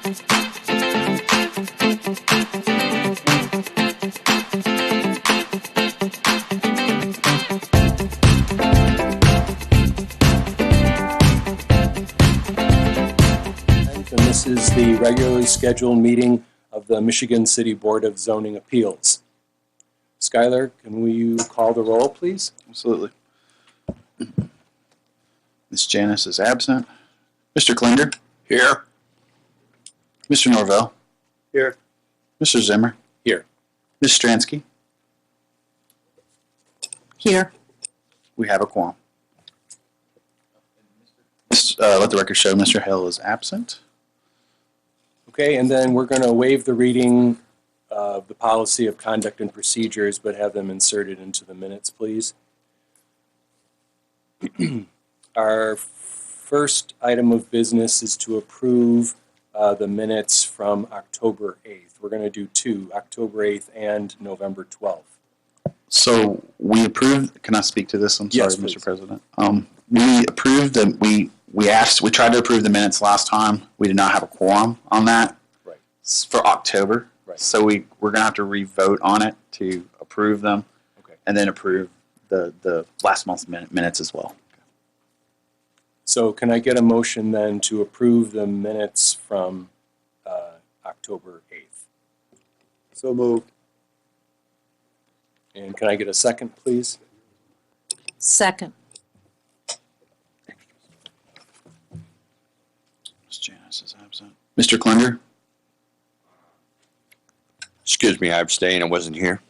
And this is the regularly scheduled meeting of the Michigan City Board of Zoning Appeals. Skylar, can you call the roll, please? Absolutely. Ms. Janice is absent. Mr. Klinger? Here. Mr. Norvell? Here. Mr. Zimmer? Here. Ms. Stransky? Here. We have a quorum. Let the record show Mr. Hill is absent. Okay, and then we're going to waive the reading of the policy of conduct and procedures, but have them inserted into the minutes, please. Our first item of business is to approve the minutes from October 8th. We're going to do two, October 8th and November 12th. So we approved, can I speak to this? I'm sorry, Yes, Mr. please. President. We approved we tried to approve the minutes last time. We did not have a quorum on that. Right. It's for October. Right. So we're going to have to re-vote on it to approve them. Okay. And then approve the last month's minutes as well. So can I get a motion then to approve the minutes from October 8th? So moved. And can I get a second, please? Second. Ms. Janice is absent. Mr. Klinger? Excuse me, I abstain. I wasn't here.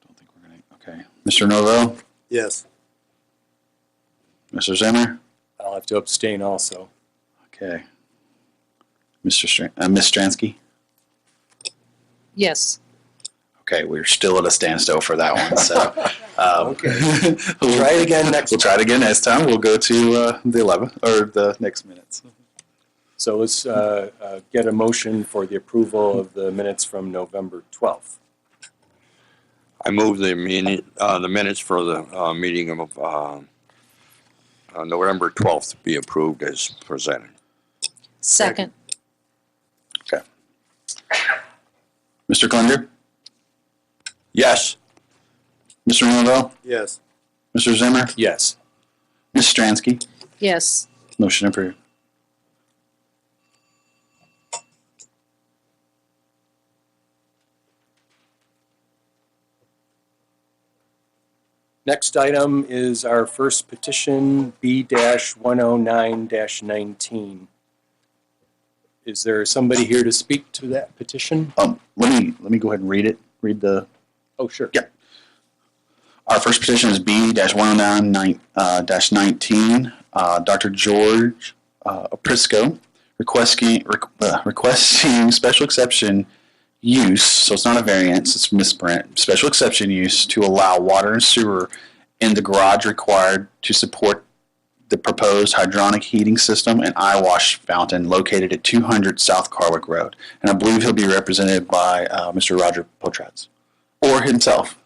I don't think we're going to. Okay. Mr. Norvell? Yes. Mr. Zimmer? I'll have to abstain also. Okay. Ms. Stransky? Yes. Okay, we're still at a standstill for that one. So, Okay. We'll try it again next We'll try it again next time. We'll go to the 11th or the next minutes. So let's get a motion for the approval of the minutes from November 12th. I move the minutes for the meeting of November 12th to be approved as presented. Second. Okay. Mr. Klinger? Yes. Mr. Norvell? Yes. Mr. Zimmer? Yes. Ms. Stransky? Yes. Motion approved. Next item is our first petition, B-109-19. Is there somebody here to speak to that petition? Let me go ahead and read it. Read the. Oh, sure. Yeah. Our first petition is B-109-19. Dr. George Prisco requesting special exception use, so it's not a variance, it's misprint, special exception use to allow water and sewer in the garage required to support the proposed hydronic heating system and eye wash fountain located at 200 South Carwick Road. And I believe he'll be represented by Mr. Roger Potratz, or himself.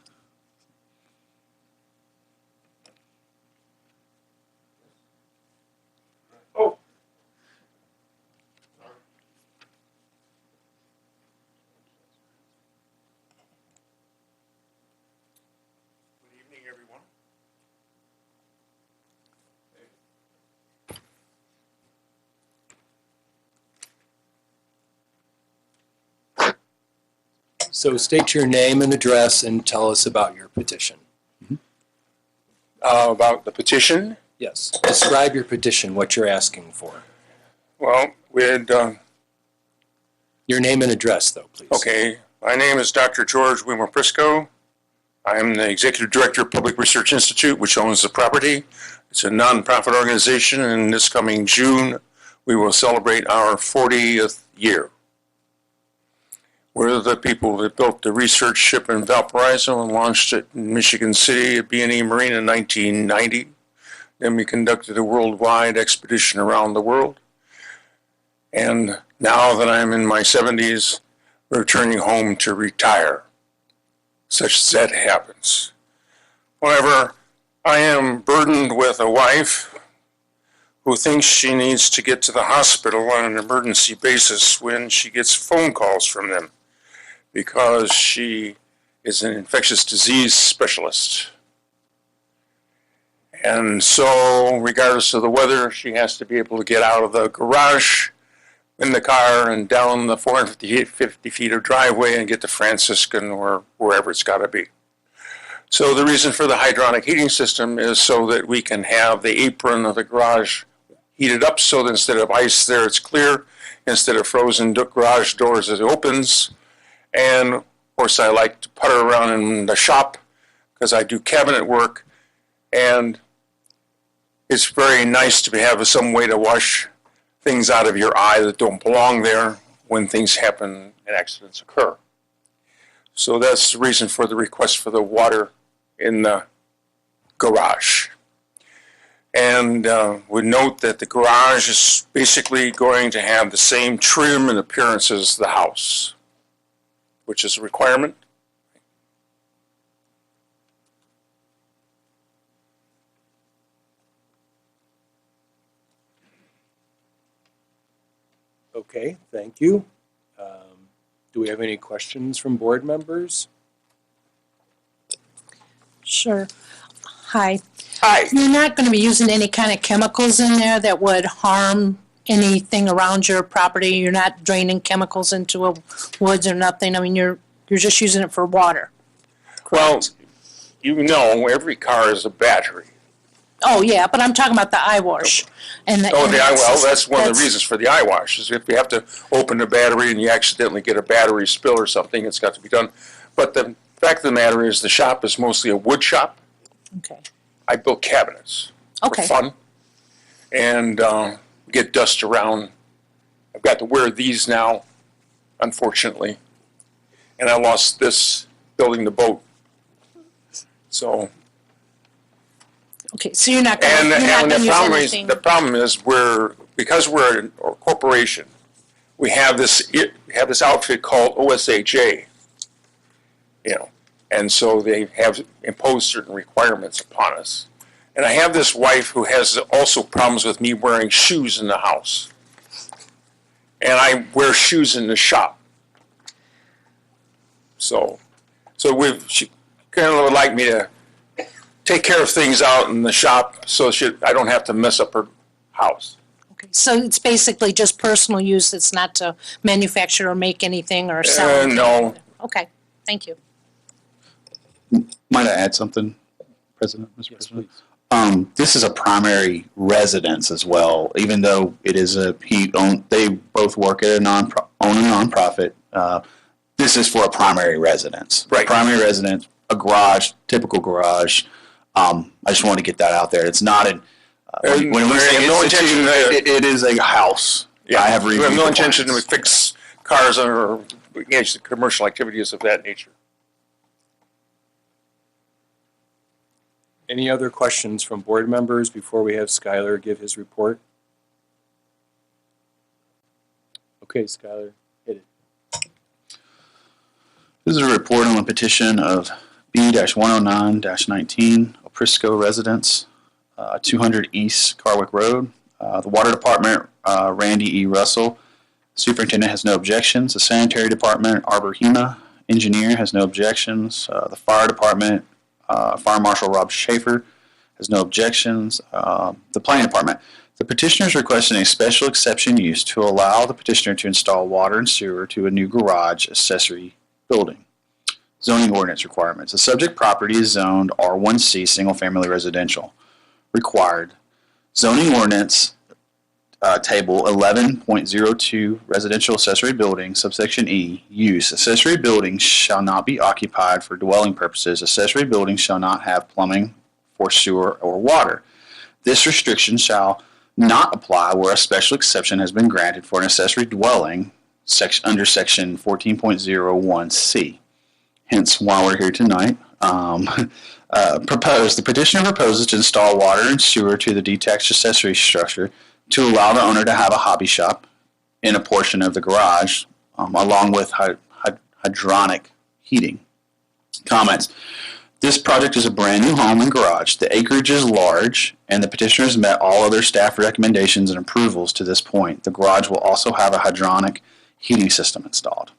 So state your name and address and tell us about your petition. About the petition? Yes. Describe your petition, what you're asking for. Well, we had, Your name and address, though, please. okay, my name is Dr. George Wilmer Prisco. I'm the Executive Director of Public Research Institute, which owns the property. It's a nonprofit organization, and this coming June, we will celebrate our 40th year. We're the people that built the research ship in Valparaiso and launched it in Michigan City at B&E Marine in 1990. Then we conducted a worldwide expedition around the world. And now that I'm in my 70s, returning home to retire. Such as that happens. However, I am burdened with a wife who thinks she needs to get to the hospital on an emergency basis when she gets phone calls from them because she is an infectious disease specialist. And so, regardless of the weather, she has to be able to get out of the garage in the car and down the 450 feet of driveway and get to Franciscan or wherever it's got to be. So the reason for the hydronic heating system is so that we can have the apron of the garage heated up so that instead of ice there, it's clear. Instead of frozen garage doors, it opens. And of course, I like to putter around in the shop because I do cabinet work. And it's very nice to have some way to wash things out of your eye that don't belong there when things happen and accidents occur. So that's the reason for the request for the water in the garage. And would note that the garage is basically going to have the same trim and appearance as the house, which is a requirement. Okay, thank you. Do we have any questions from board members? Sure. Hi. Hi. You're not going to be using any kind of chemicals in there that would harm anything around your property? You're not draining chemicals into a woods or nothing? I mean, you're just using it for water? Well, you know, every car is a battery. Oh, yeah, but I'm talking about the eye wash. And the, Oh, and the eye, well, that's one of the that's- reasons for the eye wash, is if you have to open the battery and you accidentally get a battery spill or something, it's got to be done. But the fact of the matter is the shop is mostly a wood shop. Okay. I build cabinets Okay. for fun and get dust around. I've got to wear these now, unfortunately. And I lost this building the boat. So, Okay, so you're not going and to use the anything? problem is because we're a corporation, we have this outfit called OSHA, you know, and so they have imposed certain requirements upon us. And I have this wife who has also problems with me wearing shoes in the house, and I wear shoes in the shop. So she kind of would like me to take care of things out in the shop so I don't have to mess up her house. Okay, so it's basically just personal use, it's not to manufacture or make anything or sell anything? No. Okay, thank you. Might I add something, President, Mr. President? This is a primary residence as well, even though it is they both work at own a nonprofit. This is for a primary residence. Right. Primary residence, a garage, typical garage. I just want to get that out there. It's not an, when we say no institute, intention it is a house. Yeah, I have we have reviewed no the intention to plans. fix cars or engage in commercial activities of that nature. Any other questions from board members before we have Skylar give his report? Okay, Skylar, hit it. This is a report on the petition of B-109-19, Oprisco Residence, 200 East Carwick Road. The Water Department, Randy E. Russell. Superintendent has no objections. The Sanitary Department, Arbor Hema. Engineer has no objections. The Fire Department, Fire Marshal Rob Schaefer has no objections. The Planning Department. The petitioner is requesting a special exception use to allow the petitioner to install water and sewer to a new garage accessory building. Zoning ordinance requirements. The subject property is zoned R1C single family residential. Required. Zoning ordinance table 11.02 residential accessory building subsection E use. Accessory buildings shall not be occupied for dwelling purposes. Accessory buildings shall not have plumbing for sewer or water. This restriction shall not apply where a special exception has been granted for an accessory dwelling under section 14.01C. Hence why we're here tonight. The petitioner proposes to install water and sewer to the detached accessory structure to allow the owner to have a hobby shop in a portion of the garage, along with hydronic heating. Comments. This project is a brand new home and garage. The acreage is large, and the petitioner has met all other staff recommendations and approvals to this point. The garage will also have a hydronic heating system installed.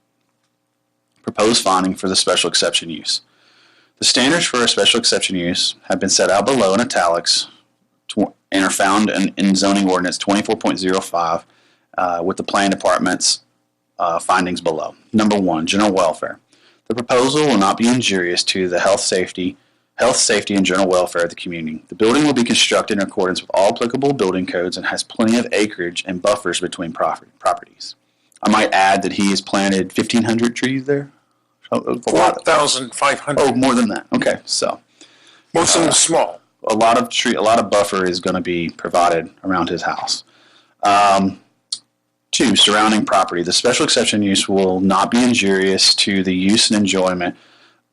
Proposed finding for the special exception use. The standards for a special exception use have been set out below in italics and are found in zoning ordinance 24.05 with the plan department's findings below. Number 1, general welfare. The proposal will not be injurious to the health, safety, and general welfare of the community. The building will be constructed in accordance with all applicable building codes and has plenty of acreage and buffers between properties. I might add that he has planted 1,500 trees there. 4,500. Oh, more than that. Okay, so Most of them small. a lot of buffer is going to be provided around his house. 2, surrounding property. The special exception use will not be injurious to the use and enjoyment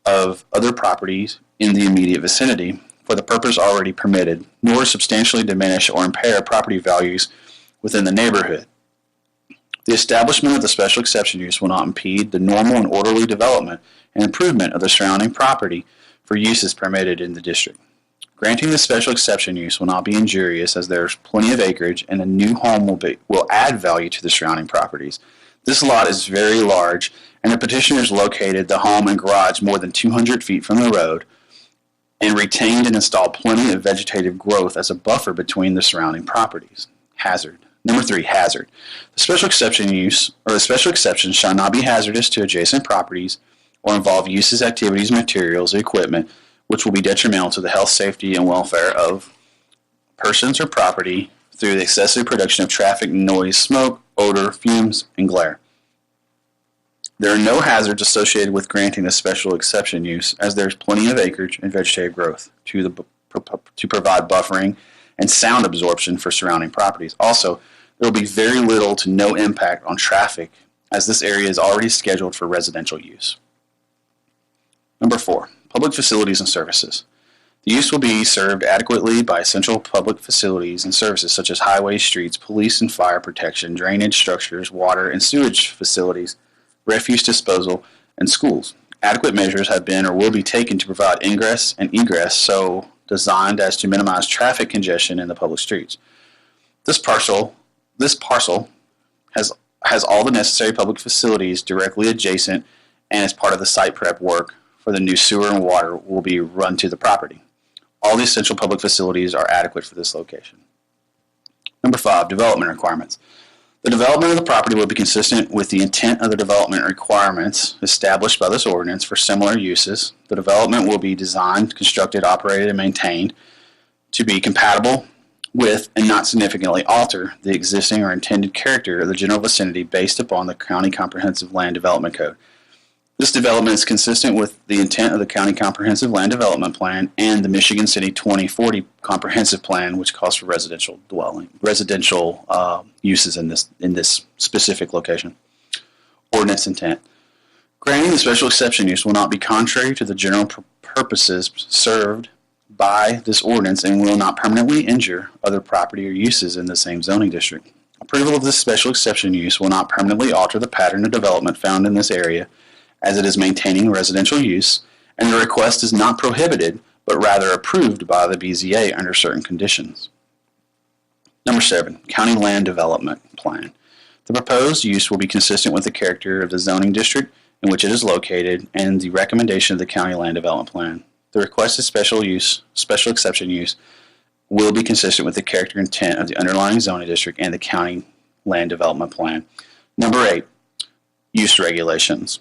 of other properties in the immediate vicinity for the purpose already permitted, nor substantially diminish or impair property values within the neighborhood. The establishment of the special exception use will not impede the normal and orderly development and improvement of the surrounding property for uses permitted in the district. Granting the special exception use will not be injurious as there is plenty of acreage and a new home will add value to the surrounding properties. This lot is very large and the petitioner has located the home and garage more than 200 feet from the road and retained and installed plenty of vegetative growth as a buffer between the surrounding properties. Hazard. Number 3, hazard. The special exception use or the special exception shall not be hazardous to adjacent properties or involve uses, activities, materials, or equipment which will be detrimental to the health, safety, and welfare of persons or property through the excessive production of traffic, noise, smoke, odor, fumes, and glare. There are no hazards associated with granting the special exception use, as there is plenty of acreage and vegetative growth to provide buffering and sound absorption for surrounding properties. Also, there will be very little to no impact on traffic, as this area is already scheduled for residential use. Number 4. Public facilities and services. The use will be served adequately by essential public facilities and services such as highways, streets, police and fire protection, drainage structures, water and sewage facilities, refuse disposal, and schools. Adequate measures have been or will be taken to provide ingress and egress so designed as to minimize traffic congestion in the public streets. This parcel has all the necessary public facilities directly adjacent and as part of the site prep work for the new sewer and water will be run to the property. All the essential public facilities are adequate for this location. Number 5, development requirements. The development of the property will be consistent with the intent of the development requirements established by this ordinance for similar uses. The development will be designed, constructed, operated, and maintained to be compatible with and not significantly alter the existing or intended character of the general vicinity based upon the County Comprehensive Land Development Code. This development is consistent with the intent of the County Comprehensive Land Development Plan and the Michigan City 2040 Comprehensive Plan, which calls for residential uses in this specific location. Ordinance intent. Granting the special exception use will not be contrary to the general purposes served by this ordinance and will not permanently injure other property or uses in the same zoning district. Approval of this special exception use will not permanently alter the pattern of development found in this area, as it is maintaining residential use, and the request is not prohibited, but rather approved by the BZA under certain conditions. Number 7, County Land Development Plan. The proposed use will be consistent with the character of the zoning district in which it is located and the recommendation of the County Land Development Plan. The requested special exception use will be consistent with the character and intent of the underlying zoning district and the County Land Development Plan. Number 8, use regulations.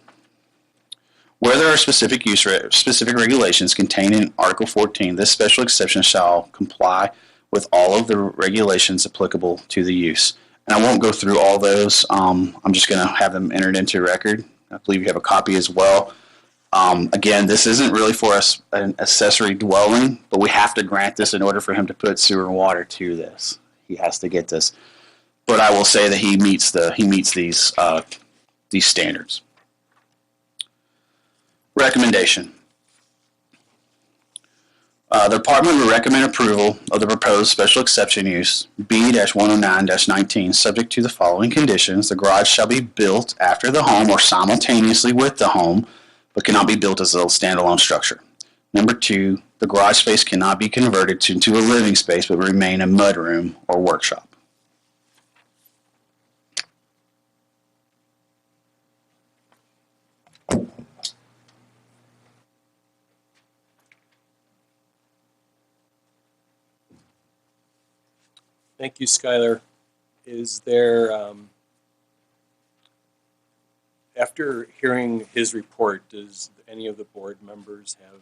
Where there are specific regulations contained in Article 14, this special exception shall comply with all of the regulations applicable to the use. And I won't go through all those. I'm just going to have them entered into record. I believe you have a copy as well. Again, this isn't really for us an accessory dwelling, but we have to grant this in order for him to put sewer and water to this. He has to get this. But I will say that he meets these standards. Recommendation. The department will recommend approval of the proposed special exception use B-109-19 subject to the following conditions. The garage shall be built after the home or simultaneously with the home, but cannot be built as a standalone structure. Number 2, the garage space cannot be converted into a living space but remain a mudroom or workshop. Thank you, Skylar. Is there, after hearing his report, does any of the board members have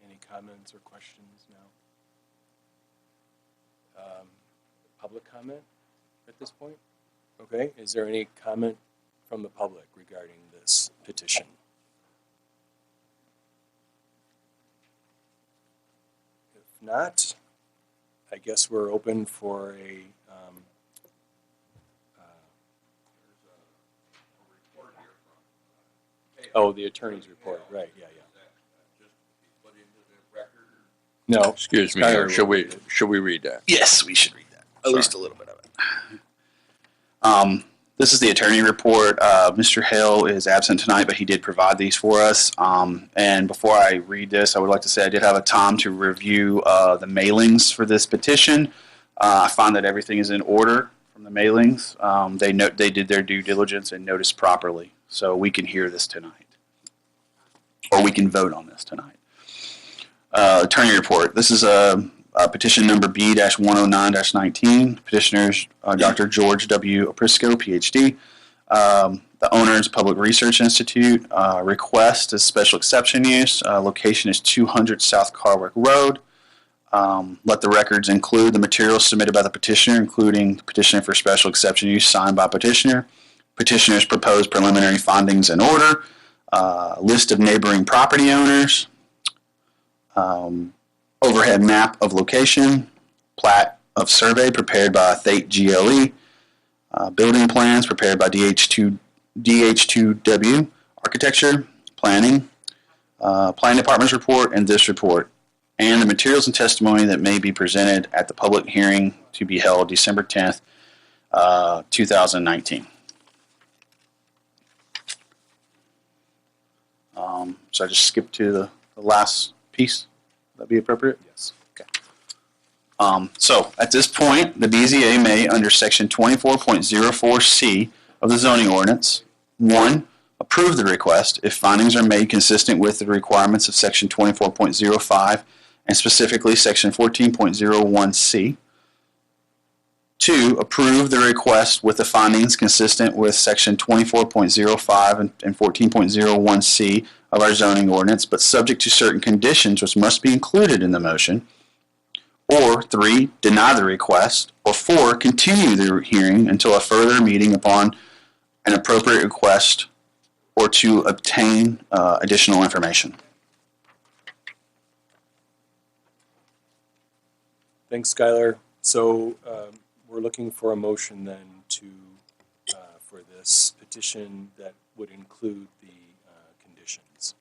any comments or questions now? Public comment at this point? Okay, is there any comment from the public regarding this petition? If not, I guess we're open for a, oh, the attorney's report, right, yeah. No. Excuse me, Skylar should will read it. we read that? Yes, we should read that. At Sorry. least a little bit of it. This is the attorney report. Mr. Hale is absent tonight, but he did provide these for us. And before I read this, I would like to say I did have a time to review the mailings for this petition. I find that everything is in order from the mailings. They did their due diligence and noticed properly. So we can hear this tonight. Or we can vote on this tonight. Attorney report. This is a petition number B-109-19. Petitioners Dr. George W. Oprisco, Ph.D. The owner's Public Research Institute. Request is special exception use. Location is 200 South Carwick Road. Let the records include the materials submitted by the petitioner, including the petition for special exception use signed by petitioner. Petitioner's proposed preliminary findings in order. List of neighboring property owners. Overhead map of location, plat of survey prepared by Thate GLE, building plans prepared by DH2W, architecture, planning, planning department's report, and this report, and the materials and testimony that may be presented at the public hearing to be held December 10th, 2019. So I just skipped to the last piece. Would that be appropriate? Yes. Okay. So at this point, the BZA may, under section 24.04C of the zoning ordinance, 1, approve the request if findings are made consistent with the requirements of section 24.05 and specifically section 14.01C. 2, approve the request with the findings consistent with section 24.05 and 14.01C of our zoning ordinance, but subject to certain conditions which must be included in the motion. Or 3, deny the request. Or 4, continue the hearing until a further meeting upon an appropriate request or to obtain additional information. Thanks, Skylar. So we're looking for a motion then for this petition that would include the conditions.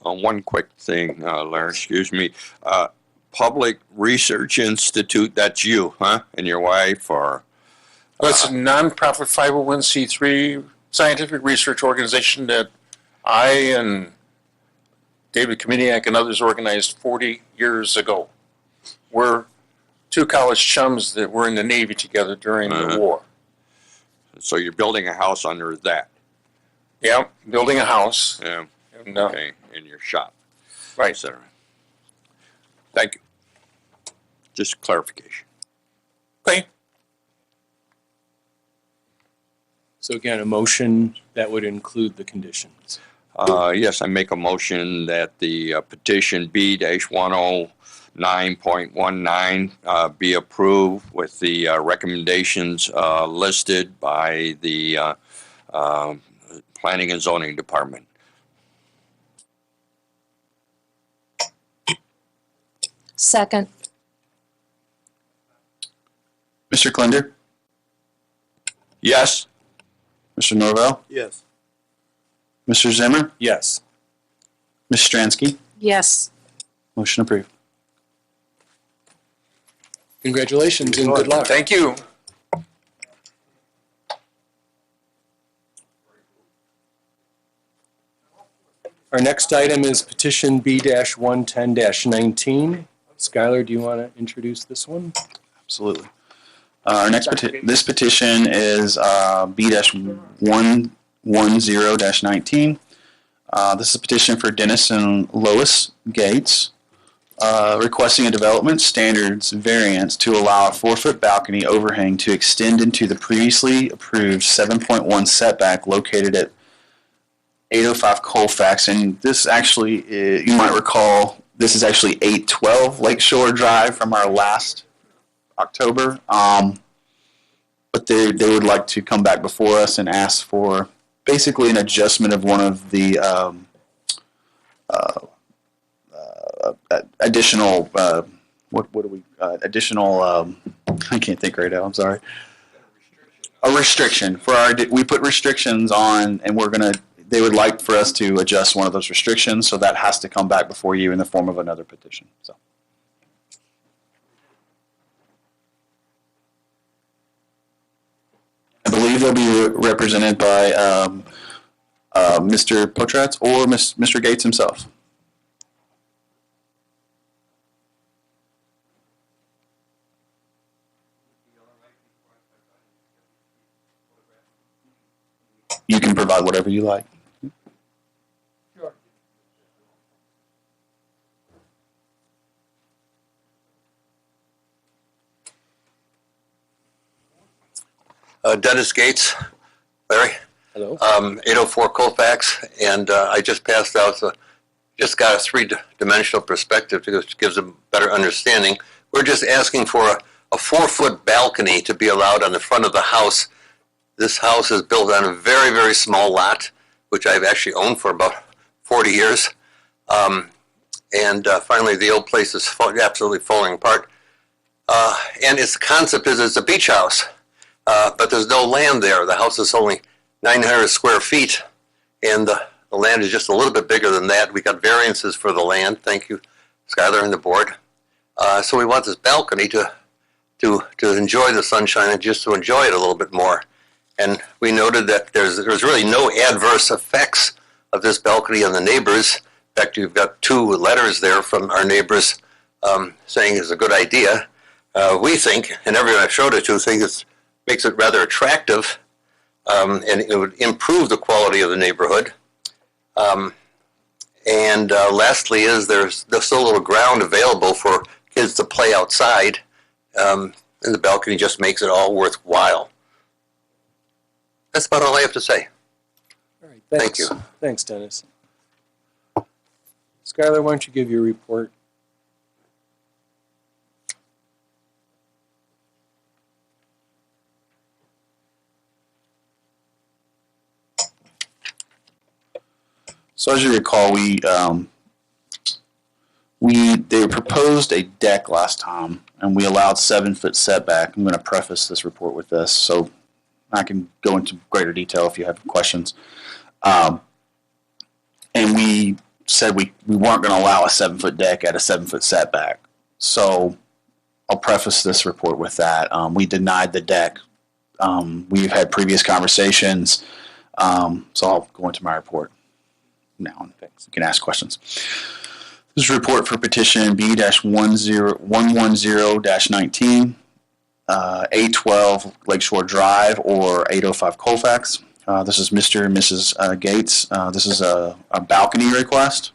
One quick thing, Larry, excuse me. Public Research Institute, that's you, huh? And your wife, or? Well, it's a nonprofit 501c3 scientific research organization that I and David Kominiak and others organized 40 years ago. We're two college chums that were in the Navy together during the war. So you're building a house under that? Yeah, building a house. Yeah. And, Okay, in your shop, right. etc. Thank you. Just clarification. Okay. So again, a motion that would include the conditions. Yes, I make a motion that the petition B-109.19 be approved with the recommendations listed by the Planning and Zoning Department. Second. Mr. Klinder? Yes? Mr. Norvell? Yes. Mr. Zimmer? Yes. Ms. Stransky? Yes. Motion approved. Congratulations and good luck. Thank you. Our next item is petition B-110-19. Skylar, do you want to introduce this one? Absolutely. Our next this petition is B-110-19. This is a petition for Dennis and Lois Gates, requesting a development standards variance to allow a 4-foot balcony overhang to extend into the previously approved 7.1 setback located at 805 Colfax. And this actually, you might recall, this is actually 812 Lakeshore Drive from our last October. But they would like to come back before us and ask for basically an adjustment of one of the additional additional I can't think right now, I'm sorry. A restriction for we put restrictions on, and they would like for us to adjust one of those restrictions, so that has to come back before you in the form of another petition. So I believe they'll be represented by Mr. Potratz or Mr. Gates himself. You can provide whatever you like. Dennis Gates, Larry. Hello. 804 Colfax, and I just passed out, just got a three-dimensional perspective which gives a better understanding. We're just asking for a 4-foot balcony to be allowed on the front of the house. This house is built on a very, very small lot, which I've actually owned for about 40 years. Finally, the old place is absolutely falling apart. And its concept is it's a beach house, but there's no land there. The house is only 900 square feet, and the land is just a little bit bigger than that. We got variances for the land. Thank you, Skylar and the board. So we want this balcony to enjoy the sunshine and just to enjoy it a little bit more. And we noted that there's really no adverse effects of this balcony on the neighbors. In fact, you've got 2 letters there from our neighbors saying it's a good idea. We think, and everyone I've showed it to, think it makes it rather attractive, and it would improve the quality of the neighborhood. Lastly is there's still a little ground available for kids to play outside, and the balcony just makes it all worthwhile. That's about all I have to say. All right. Thanks. Thank you. Thanks, Dennis. Skylar, why don't you give your report? So as you recall, they proposed a deck last time, and we allowed 7-foot setback. I'm going to preface this report with this, so I can go into greater detail if you have questions. And we said we weren't going to allow a 7-foot deck at a 7-foot setback. So I'll preface this report with that. We denied the deck. We've had previous conversations, so I'll go into my report now, and you can ask questions. This is a report for petition B-110-19, 812 Lakeshore Drive or 805 Colfax. This is Mr. and Mrs. Gates. This is a balcony request.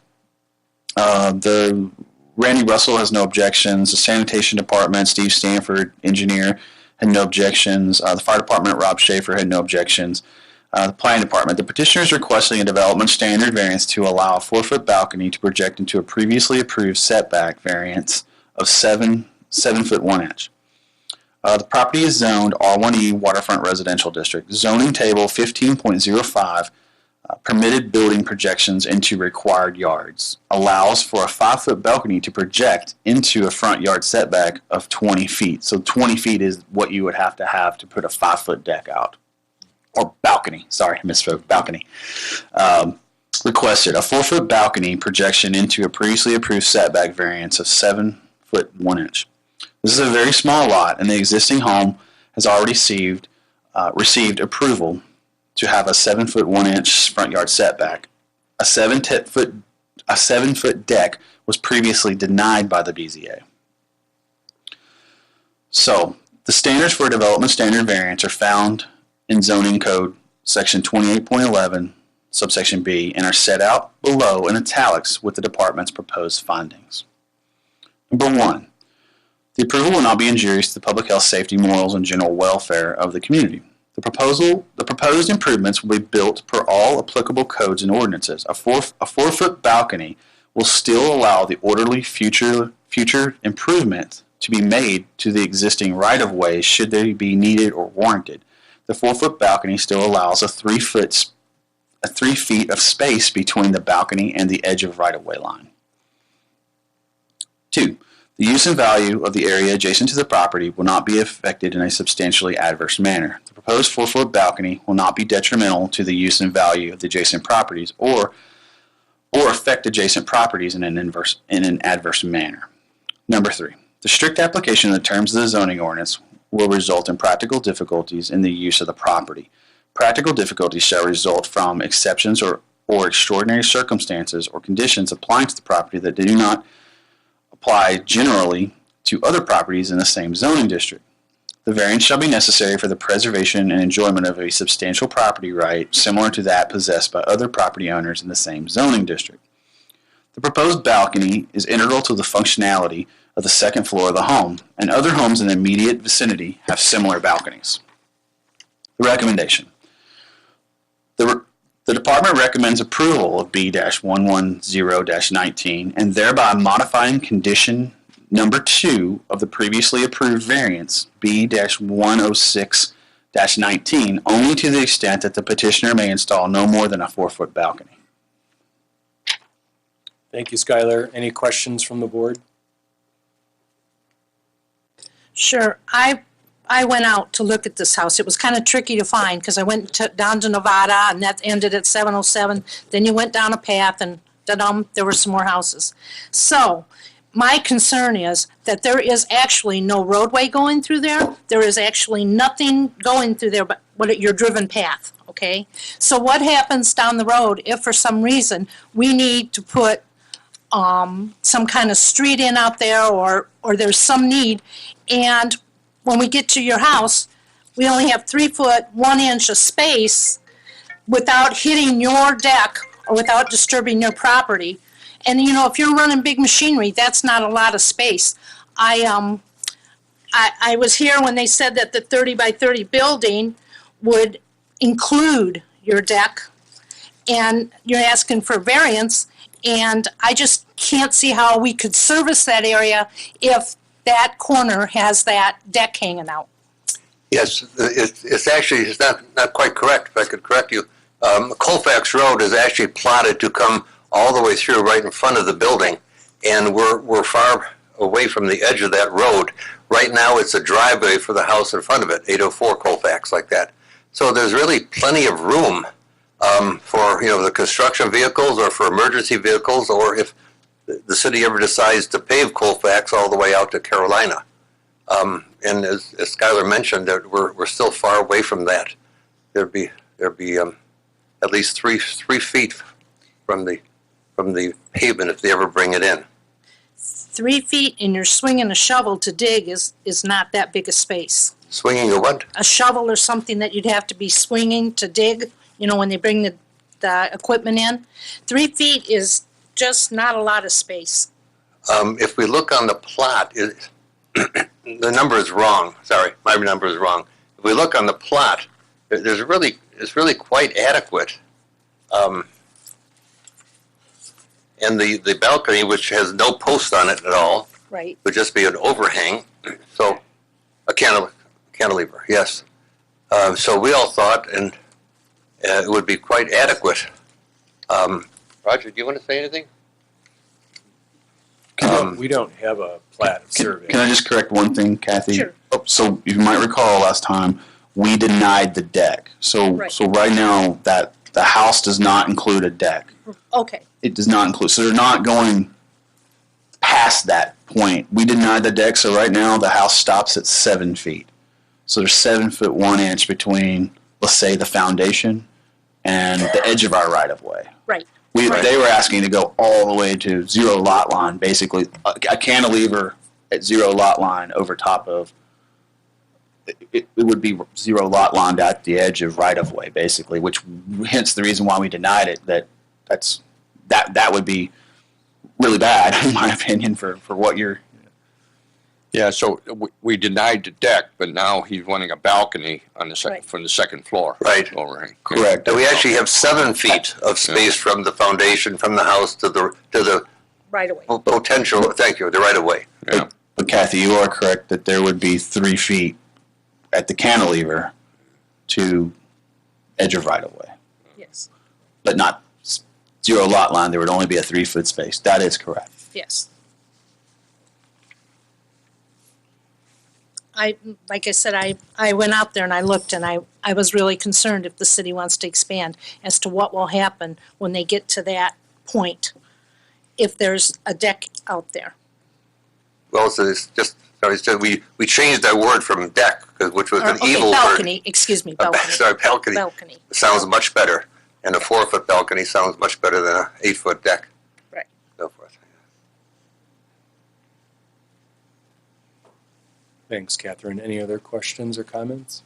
The Randy Russell has no objections. The sanitation department, Steve Stanford, engineer, had no objections. The fire department, Rob Schaefer, had no objections. The planning department. The petitioner is requesting a development standard variance to allow a 4-foot balcony to project into a previously approved setback variance of 7 foot 1 inch. The property is zoned R1E Waterfront Residential District. Zoning table 15.05, permitted building projections into required yards. Allows for a 5-foot balcony to project into a front yard setback of 20 feet. So 20 feet is what you would have to put a 5-foot deck out. Or balcony, sorry, misspoke, balcony. Requested a 4-foot balcony projection into a previously approved setback variance of 7 foot 1 inch. This is a very small lot, and the existing home has already received approval to have a 7 foot 1 inch front yard setback. a 7-foot deck was previously denied by the BZA. So, the standards for a development standard variance are found in zoning code section 28.11, subsection B, and are set out below in italics with the department's proposed findings. Number 1, the approval will not be injurious to the public health, safety, morals, and general welfare of the community. The proposed improvements will be built per all applicable codes and ordinances. A 4-foot balcony will still allow the orderly future improvement to be made to the existing right-of-way should they be needed or warranted. The 4-foot balcony still allows a 3 feet of space between the balcony and the edge of right-of-way line. 2. The use and value of the area adjacent to the property will not be affected in a substantially adverse manner. The proposed 4-foot balcony will not be detrimental to the use and value of the adjacent properties or affect adjacent properties in an adverse manner. Number 3. The strict application of the terms of the zoning ordinance will result in practical difficulties in the use of the property. Practical difficulties shall result from exceptions or extraordinary circumstances or conditions applying to the property that do not apply generally to other properties in the same zoning district. The variance shall be necessary for the preservation and enjoyment of a substantial property right similar to that possessed by other property owners in the same zoning district. The proposed balcony is integral to the functionality of the second floor of the home, and other homes in the immediate vicinity have similar balconies. The recommendation. The department recommends approval of B-110-19 and thereby modifying condition number 2 of the previously approved variance, B-106-19, only to the extent that the petitioner may install no more than a 4-foot balcony. Thank you, Skylar. Any questions from the board? Sure. I went out to look at this house. It was kind of tricky to find because I went down to Nevada and that ended at 707. Then you went down a path and there were some more houses. So my concern is that there is actually no roadway going through there. There is actually nothing going through there but your driven path, okay? So what happens down the road if for some reason we need to put some kind of street in out there or there's some need, and when we get to your house, we only have 3 foot 1 inch of space without hitting your deck or without disturbing your property. And you know, if you're running big machinery, that's not a lot of space. I was here when they said that the 30 by 30 building would include your deck, and you're asking for variance, and I just can't see how we could service that area if that corner has that deck hanging out. Yes, it's not quite correct, if I could correct you. Colfax Road is actually plotted to come all the way through right in front of the building, and we're far away from the edge of that road. Right now it's a driveway for the house in front of it, 804 Colfax, like that. So there's really plenty of room for the construction vehicles or for emergency vehicles, or if the city ever decides to pave Colfax all the way out to Carolina. And as Skylar mentioned, that we're still far away from that. There'd be at least three feet from the pavement if they ever bring it in. 3 feet and you're swinging a shovel to dig is not that big a space. Swinging a what? A shovel or something that you'd have to be swinging to dig, when they bring the equipment in. 3 feet is just not a lot of space. If we look on the plot, the number is wrong. Sorry, my number is wrong. If we look on the plot, it's really quite adequate. And the balcony, which has no post on it at all, Right. would just be an overhang. So a cantilever, yes. So we all thought, and it would be quite adequate. Roger, do you want to say anything? We don't have a plat of survey. Can I just correct one thing, Kathy? Sure. So you might recall last time we denied the deck. So right now that the house does not include a deck. Okay. It does not include. So they're not going past that point. We denied the deck. So right now the house stops at 7 feet. So there's 7 foot 1 inch between, let's say, the foundation and the edge of our right of way. Right. They were asking to go all the way to zero lot line, basically a cantilever at zero lot line over top of. It would be zero lot line at the edge of right of way, basically, which hence the reason why we denied it. That would be really bad, in my opinion, for what you're. Yeah, so we denied the deck, but now he's wanting a balcony on the Right. from the second floor. Right. Overhang. Correct. And we actually have 7 feet of space from the foundation, from the house to the Right away. potential, thank you, the right of way. Yeah. But Kathy, you are correct that there would be 3 feet at the cantilever to edge of right of way, Yes, but not zero lot line. There would only be a 3-foot space. That is correct. yes. Like I said, I went out there and I looked and I was really concerned if the city wants to expand as to what will happen when they get to that point, if there's a deck out there. Well, so it's just, we changed that word from deck, which was an Okay, evil word. balcony, excuse me, balcony. Sorry, balcony. Balcony, Sounds much better. And a 4-foot balcony sounds much better than a 8-foot deck. Right. So forth. Thanks, Catherine. Any other questions or comments?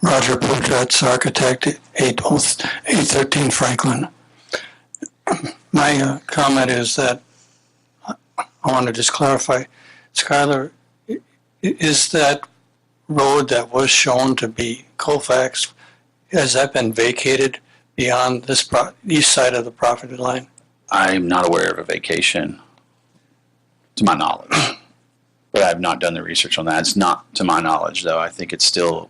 Roger Potratz, architect, 813 Franklin. My comment is that I want to just clarify, Skylar, is that road that was shown to be Colfax, has that been vacated beyond this east side of the property line? I'm not aware of a vacation, to my knowledge, but I have not done the research on that. It's not to my knowledge, though. I think it's still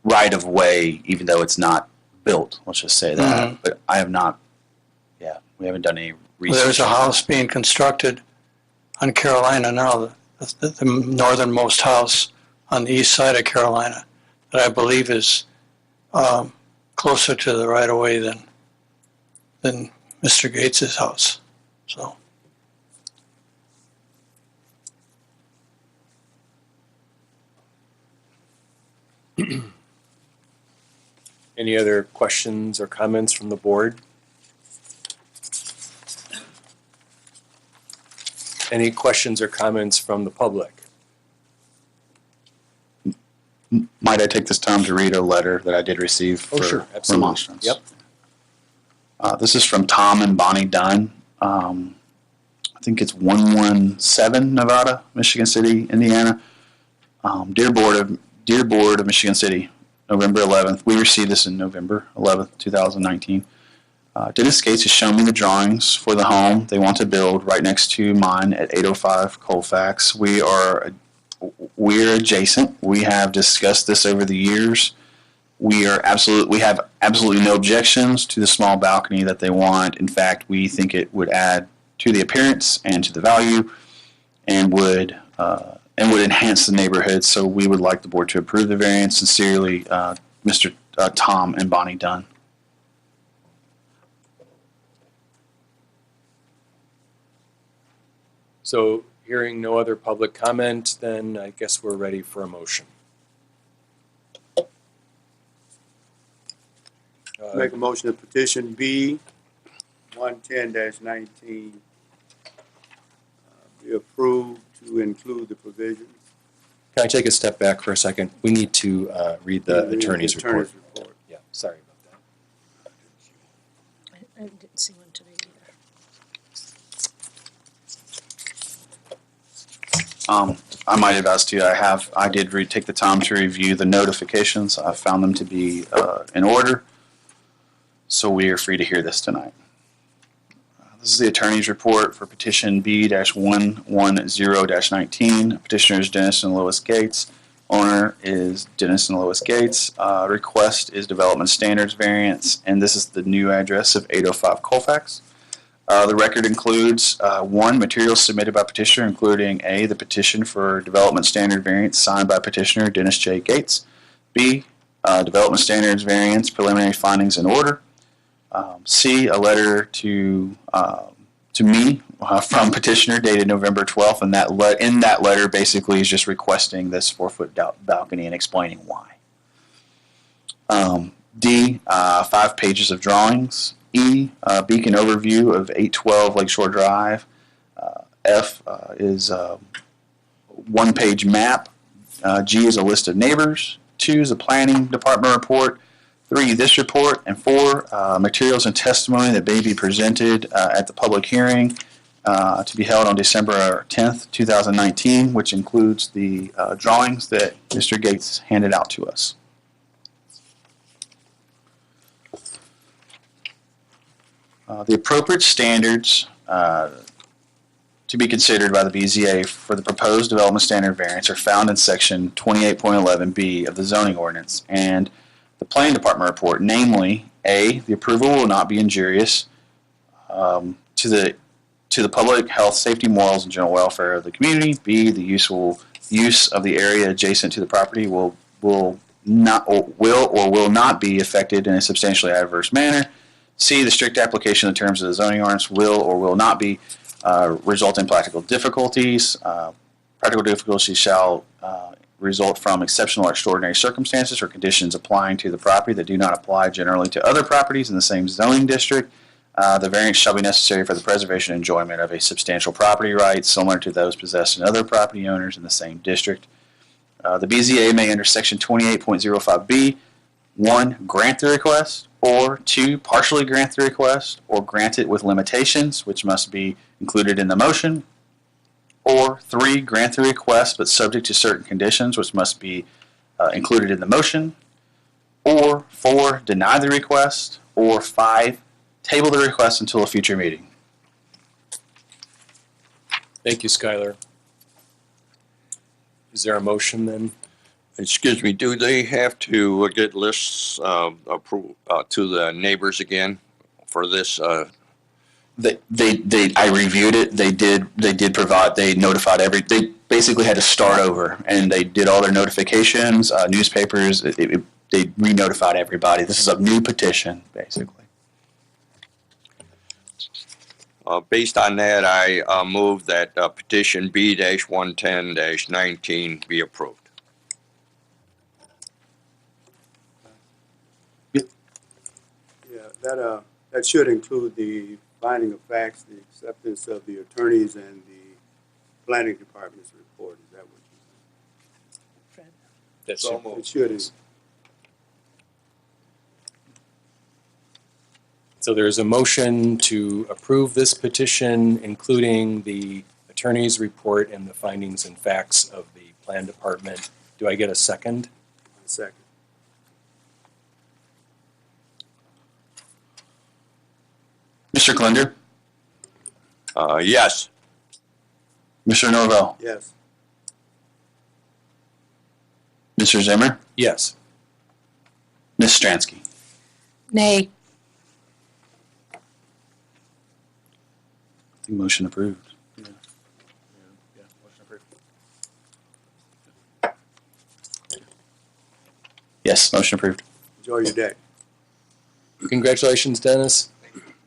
right of way, even though it's not built. Let's just say that. Mhm. But I have not. Yeah, we haven't done any research. There's a on house that. being constructed on Carolina now, the northernmost house on the east side of Carolina, that I believe is closer to the right of way than Mr. Gates's house. So. Any other questions or comments from the board? Any questions or comments from the public? Might I take this time to read a letter that I did receive for Absolutely. remonstrance? Yep. This is from Tom and Bonnie Dunn. I think it's 117 Nevada, Michigan City, Indiana. Dear Board of Michigan City, November 11th. We received this in November 11th, 2019. Dennis Gates has shown me the drawings for the home they want to build right next to mine at 805 Colfax. We're adjacent. We have discussed this over the years. We have absolutely no objections to the small balcony that they want. In fact, we think it would add to the appearance and to the value, and would enhance the neighborhood. So we would like the board to approve the variance. Sincerely, Mr. Tom and Bonnie Dunn. So hearing no other public comment, then I guess we're ready for a motion. Make a motion to petition B 110-19 be approved to include the provisions. Can I take a step back for a second? We need to read the attorney's report. Yeah, sorry about that. I didn't see one today either. I might have asked you. I did take the time to review the notifications. I found them to be in order. So we are free to hear this tonight. This is the attorney's report for petition B-110-19. Petitioner is Dennis and Lois Gates. Owner is Dennis and Lois Gates. Request is development standards variance, and this is the new address of 805 Colfax. The record includes 1, materials submitted by petitioner, including A, the petition for development standard variance signed by petitioner Dennis J. Gates. B, development standards variance preliminary findings in order. C, a letter to me from petitioner dated November 12th, and in that letter basically is just requesting this 4-foot balcony and explaining why. D, 5 pages of drawings. E, beacon overview of 812 Lakeshore Drive. F is a 1-page map. G is a list of neighbors. 2 is a planning department report. 3, this report. And 4, materials and testimony that may be presented at the public hearing to be held on December 10th, 2019, which includes the drawings that Mr. Gates handed out to us. The appropriate standards to be considered by the BZA for the proposed development standard variance are found in section 28.11B of the zoning ordinance and the planning department report, namely, A, the approval will not be injurious to the public health, safety, morals, and general welfare of the community. B, the use of the area adjacent to the property will not be affected in a substantially adverse manner. C, the strict application of the terms of the zoning ordinance will or will not be result in practical difficulties. Practical difficulties shall result from exceptional or extraordinary circumstances or conditions applying to the property that do not apply generally to other properties in the same zoning district. The variance shall be necessary for the preservation and enjoyment of a substantial property right similar to those possessed in other property owners in the same district. The BZA may, under section 28.05B, 1, grant the request, or 2, partially grant the request, or grant it with limitations, which must be included in the motion, or 3, grant the request but subject to certain conditions, which must be included in the motion, or 4, deny the request, or 5, table the request until a future meeting. Thank you, Skylar. Is there a motion then? Excuse me, do they have to get lists approved to the neighbors again for this? I reviewed it. They notified they basically had to start over, and they did all their notifications, newspapers. They re-notified everybody. This is a new petition, basically. Based on that, I move that petition B-110-19 be approved. Yeah, that should include the finding of facts, the acceptance of the attorneys, and the planning department's report. Is that what you're saying? That's It should. So there's a motion to approve this petition, including the attorney's report and the findings and facts of the plan department. Do I get a second? Second. Mr. Klinder? Yes. Mr. Norvell? Yes. Mr. Zimmer? Yes. Ms. Stransky? Nay. I think motion approved. Yes, motion approved. Enjoy your day. Congratulations, Dennis.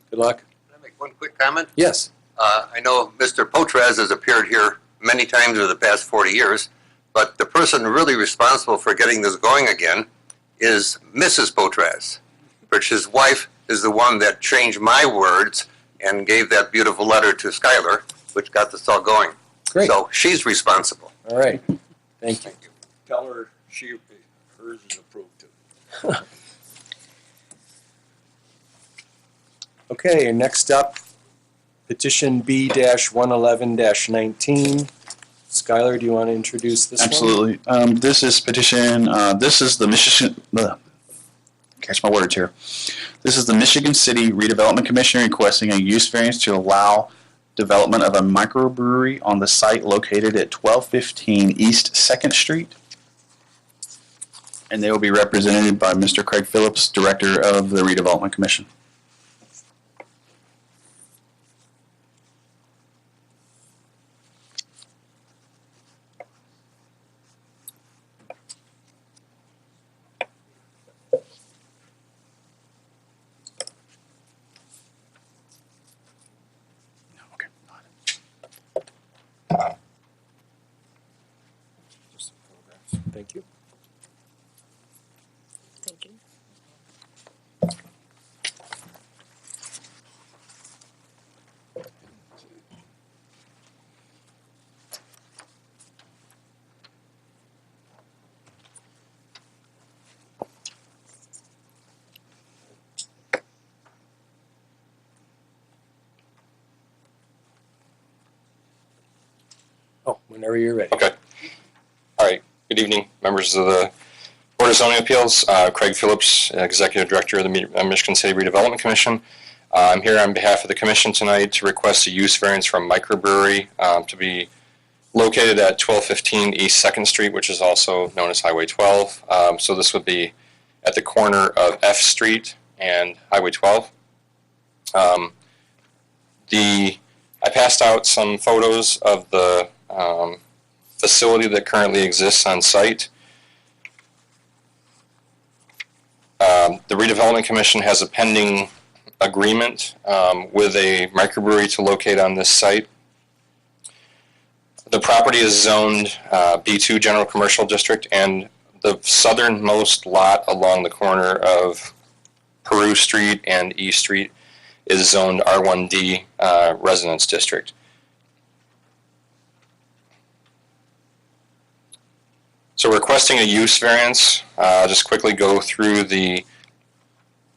Good luck. Can I make one quick comment? Yes. I know Mr. Potrez has appeared here many times over the past 40 years, but the person really responsible for getting this going again is Mrs. Potrez, which his wife is the one that changed my words and gave that beautiful letter to Skylar, which got this all going. Great. So she's responsible. All right. Thank you. Tell her hers is approved too. Okay, next up, petition B-111-19. Skylar, do you want to introduce this one? Absolutely. This is petition, this is the Michigan, catch my words here. This is the Michigan City Redevelopment Commission requesting a use variance to allow development of a microbrewery on the site located at 1215 East 2nd Street. And they will be represented by Mr. Craig Phillips, Director of the Redevelopment Commission. Thank you. Thank you. Whenever you're ready. Okay. All right. Good evening, members of the Board of Zoning Appeals. Craig Phillips, Executive Director of the Michigan City Redevelopment Commission. I'm here on behalf of the Commission tonight to request a use variance from microbrewery to be located at 1215 East 2nd Street, which is also known as Highway 12. So this would be at the corner of F Street and Highway 12. I passed out some photos of the facility that currently exists on site. The Redevelopment Commission has a pending agreement with a microbrewery to locate on this site. The property is zoned B2 General Commercial District, and the southernmost lot along the corner of Peru Street and E Street is zoned R1D Residence District. So we're requesting a use variance. I'll just quickly go through the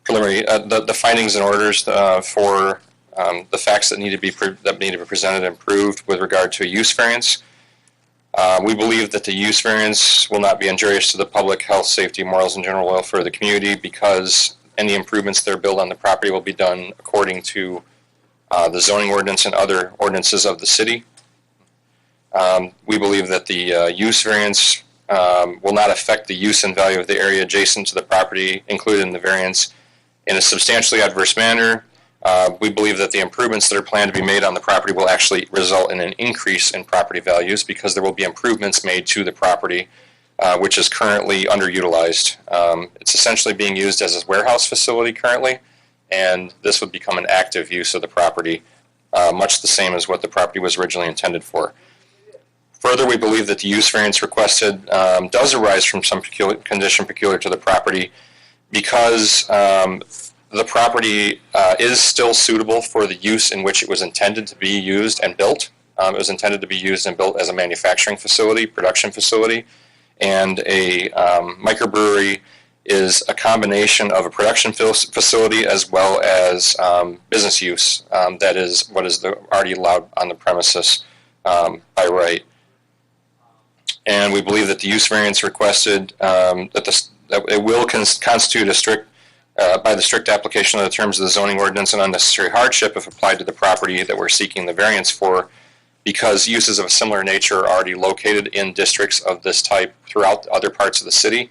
preliminary, the findings and orders for the facts that need to be presented and proved with regard to a use variance. We believe that the use variance will not be injurious to the public health, safety, morals, and general welfare of the community because any improvements that are built on the property will be done according to the zoning ordinance and other ordinances of the city. We believe that the use variance will not affect the use and value of the area adjacent to the property included in the variance in a substantially adverse manner. We believe that the improvements that are planned to be made on the property will actually result in an increase in property values because there will be improvements made to the property, which is currently underutilized. It's essentially being used as a warehouse facility currently, and this would become an active use of the property, much the same as what the property was originally intended for. Further, we believe that the use variance requested does arise from some condition peculiar to the property because the property is still suitable for the use in which it was intended to be used and built. It was intended to be used and built as a manufacturing facility, production facility, and a microbrewery is a combination of a production facility as well as business use. That is what is already allowed on the premises by right. And we believe that the use variance requested that it will constitute a strict by the strict application of the terms of the zoning ordinance and unnecessary hardship if applied to the property that we're seeking the variance for, because uses of a similar nature are already located in districts of this type throughout other parts of the city.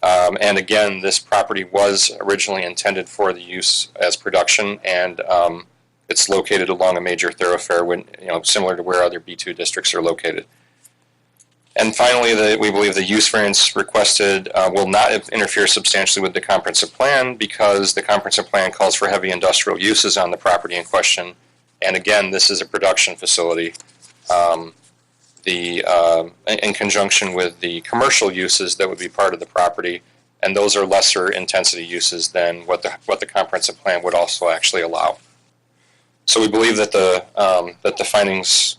And again, this property was originally intended for the use as production, and it's located along a major thoroughfare, similar to where other B2 districts are located. And finally, we believe the use variance requested will not interfere substantially with the comprehensive plan because the comprehensive plan calls for heavy industrial uses on the property in question. And again, this is a production facility in conjunction with the commercial uses that would be part of the property. And those are lesser intensity uses than what the comprehensive plan would also actually allow. So we believe that the findings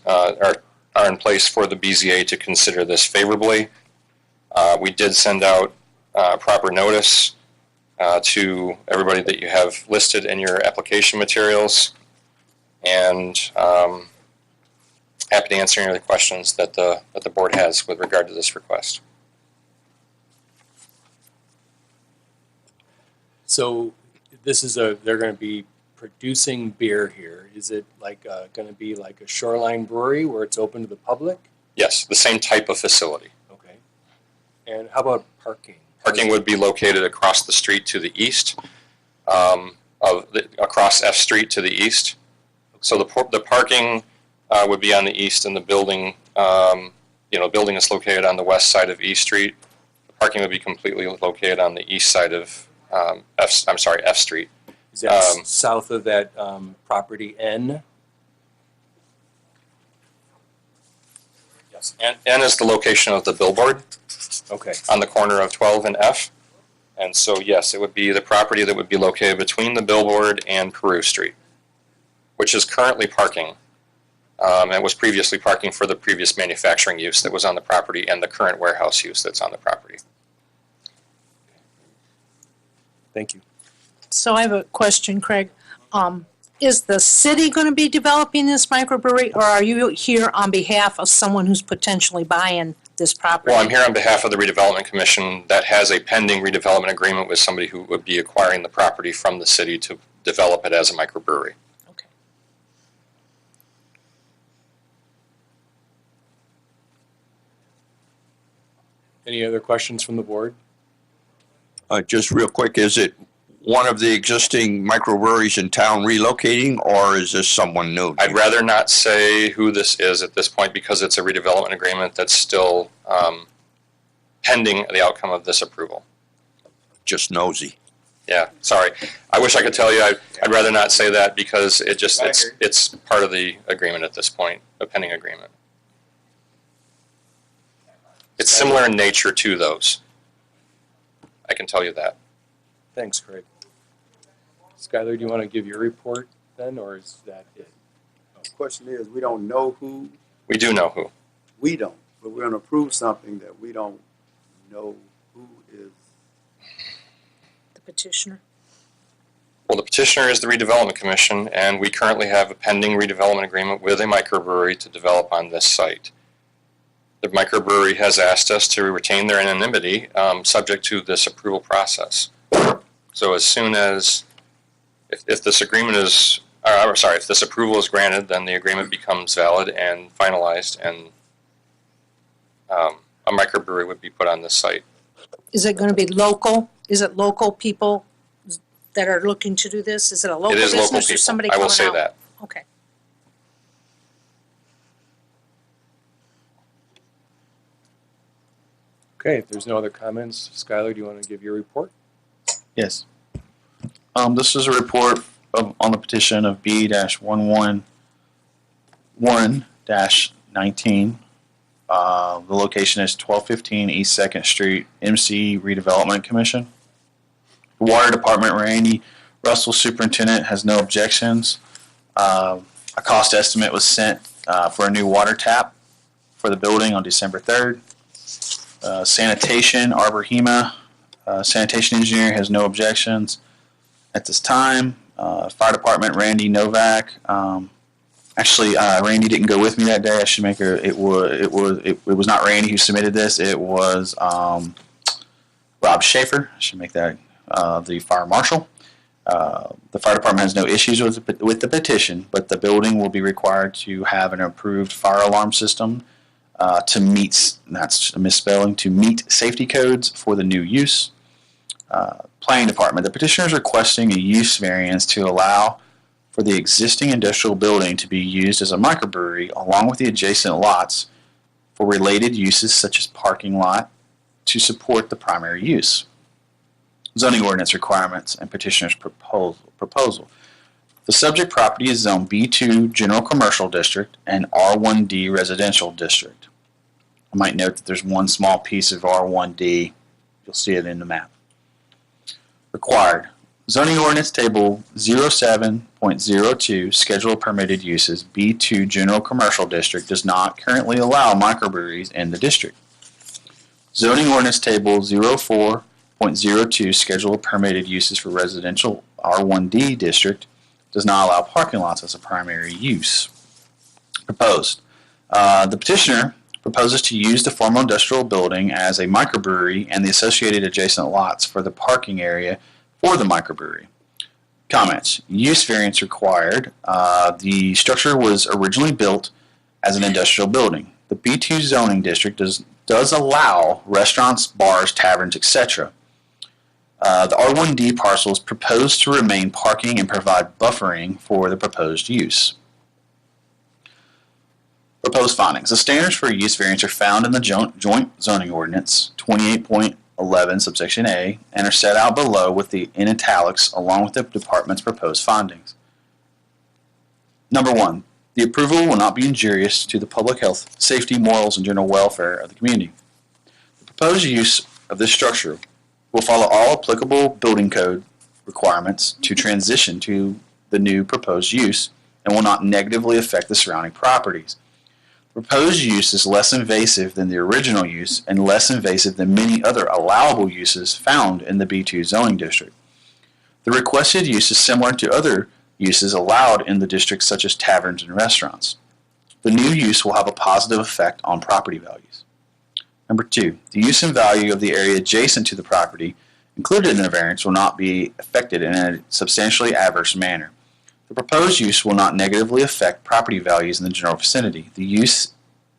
are in place for the BZA to consider this favorably. We did send out proper notice to everybody that you have listed in your application materials, and happy to answer any other questions that the board has with regard to this request. So this is they're going to be producing beer here. Is it like going to be like a shoreline brewery where it's open to the public? Yes, the same type of facility. Okay. And how about parking? Parking would be located across the street to the east, across F Street to the east. So the parking would be on the east, and the building, building is located on the west side of E Street. The parking would be completely located on the east side of F Street. Is that south of that property N? Yes. N is the location of the billboard. Okay. On the corner of 12 and F. And so, yes, it would be the property that would be located between the billboard and Peru Street, which is currently parking. And was previously parking for the previous manufacturing use that was on the property and the current warehouse use that's on the property. Thank you. So I have a question, Craig. Is the city going to be developing this microbrewery, or are you here on behalf of someone who's potentially buying this property? Well, I'm here on behalf of the redevelopment commission that has a pending redevelopment agreement with somebody who would be acquiring the property from the city to develop it as a microbrewery. Okay. Any other questions from the board? Just real quick, is it one of the existing microbreweries in town relocating, or is this someone new? I'd rather not say who this is at this point because it's a redevelopment agreement that's still pending the outcome of this approval. Just nosy. Yeah, sorry. I wish I could tell you. I'd rather not say that because it's part of the agreement at this point, a pending agreement. It's similar in nature to those. I can tell you that. Thanks, Craig. Skylar, do you want to give your report then, or is that it? The question is, we don't know who, We do know who. we don't, but we're gonna approve something that we don't know who is. The petitioner? Well, the petitioner is the redevelopment commission, and we currently have a pending redevelopment agreement with a microbrewery to develop on this site. The microbrewery has asked us to retain their anonymity subject to this approval process. So as soon as, if this agreement is, if this approval is granted, then the agreement becomes valid and finalized, and a microbrewery would be put on this site. Is it going to be local? Is it local people that are looking to do this? Is it a local It is business local or people. somebody I coming will say out? that. Okay. Okay, if there's no other comments, Skylar, do you want to give your report? Yes. This is a report on the petition of B-111-19. The location is 1215 East 2nd Street, MC Redevelopment Commission. The Water Department, Randy Russell, Superintendent, has no objections. A cost estimate was sent for a new water tap for the building on December 3rd. Sanitation, Arbor HEMA, sanitation engineer has no objections at this time. Fire department, Randy Novak. Randy didn't go with me that day. I should make her. It was not Randy who submitted this. It was Rob Schaefer. I should make that the fire marshal. The fire department has no issues with the petition, but the building will be required to have an approved fire alarm system to meet, that's a misspelling, to meet safety codes for the new use. Planning department, the petitioner is requesting a use variance to allow for the existing industrial building to be used as a microbrewery along with the adjacent lots for related uses such as parking lot to support the primary use. Zoning ordinance requirements and petitioner's proposal. The subject property is zone B2 General Commercial District and R1D Residential District. I might note that there's one small piece of R1D. You'll see it in the map. Required. Zoning ordinance table 07.02 schedule of permitted uses B2 General Commercial District does not currently allow microbreweries in the district. Zoning ordinance table 04.02 schedule of permitted uses for residential R1D district does not allow parking lots as a primary use. Proposed. The petitioner proposes to use the former industrial building as a microbrewery and the associated adjacent lots for the parking area for the microbrewery. Comments. Use variance required. The structure was originally built as an industrial building. The B2 zoning district does allow restaurants, bars, taverns, etc. The R1D parcel is proposed to remain parking and provide buffering for the proposed use. Proposed findings. The standards for use variance are found in the joint zoning ordinance 28.11 subsection A and are set out below in italics along with the department's proposed findings. Number 1. The approval will not be injurious to the public health, safety, morals, and general welfare of the community. The proposed use of this structure will follow all applicable building code requirements to transition to the new proposed use and will not negatively affect the surrounding properties. The proposed use is less invasive than the original use and less invasive than many other allowable uses found in the B2 zoning district. The requested use is similar to other uses allowed in the district, such as taverns and restaurants. The new use will have a positive effect on property values. Number 2, the use and value of the area adjacent to the property included in the variance will not be affected in a substantially adverse manner. The proposed use will not negatively affect property values in the general vicinity. The use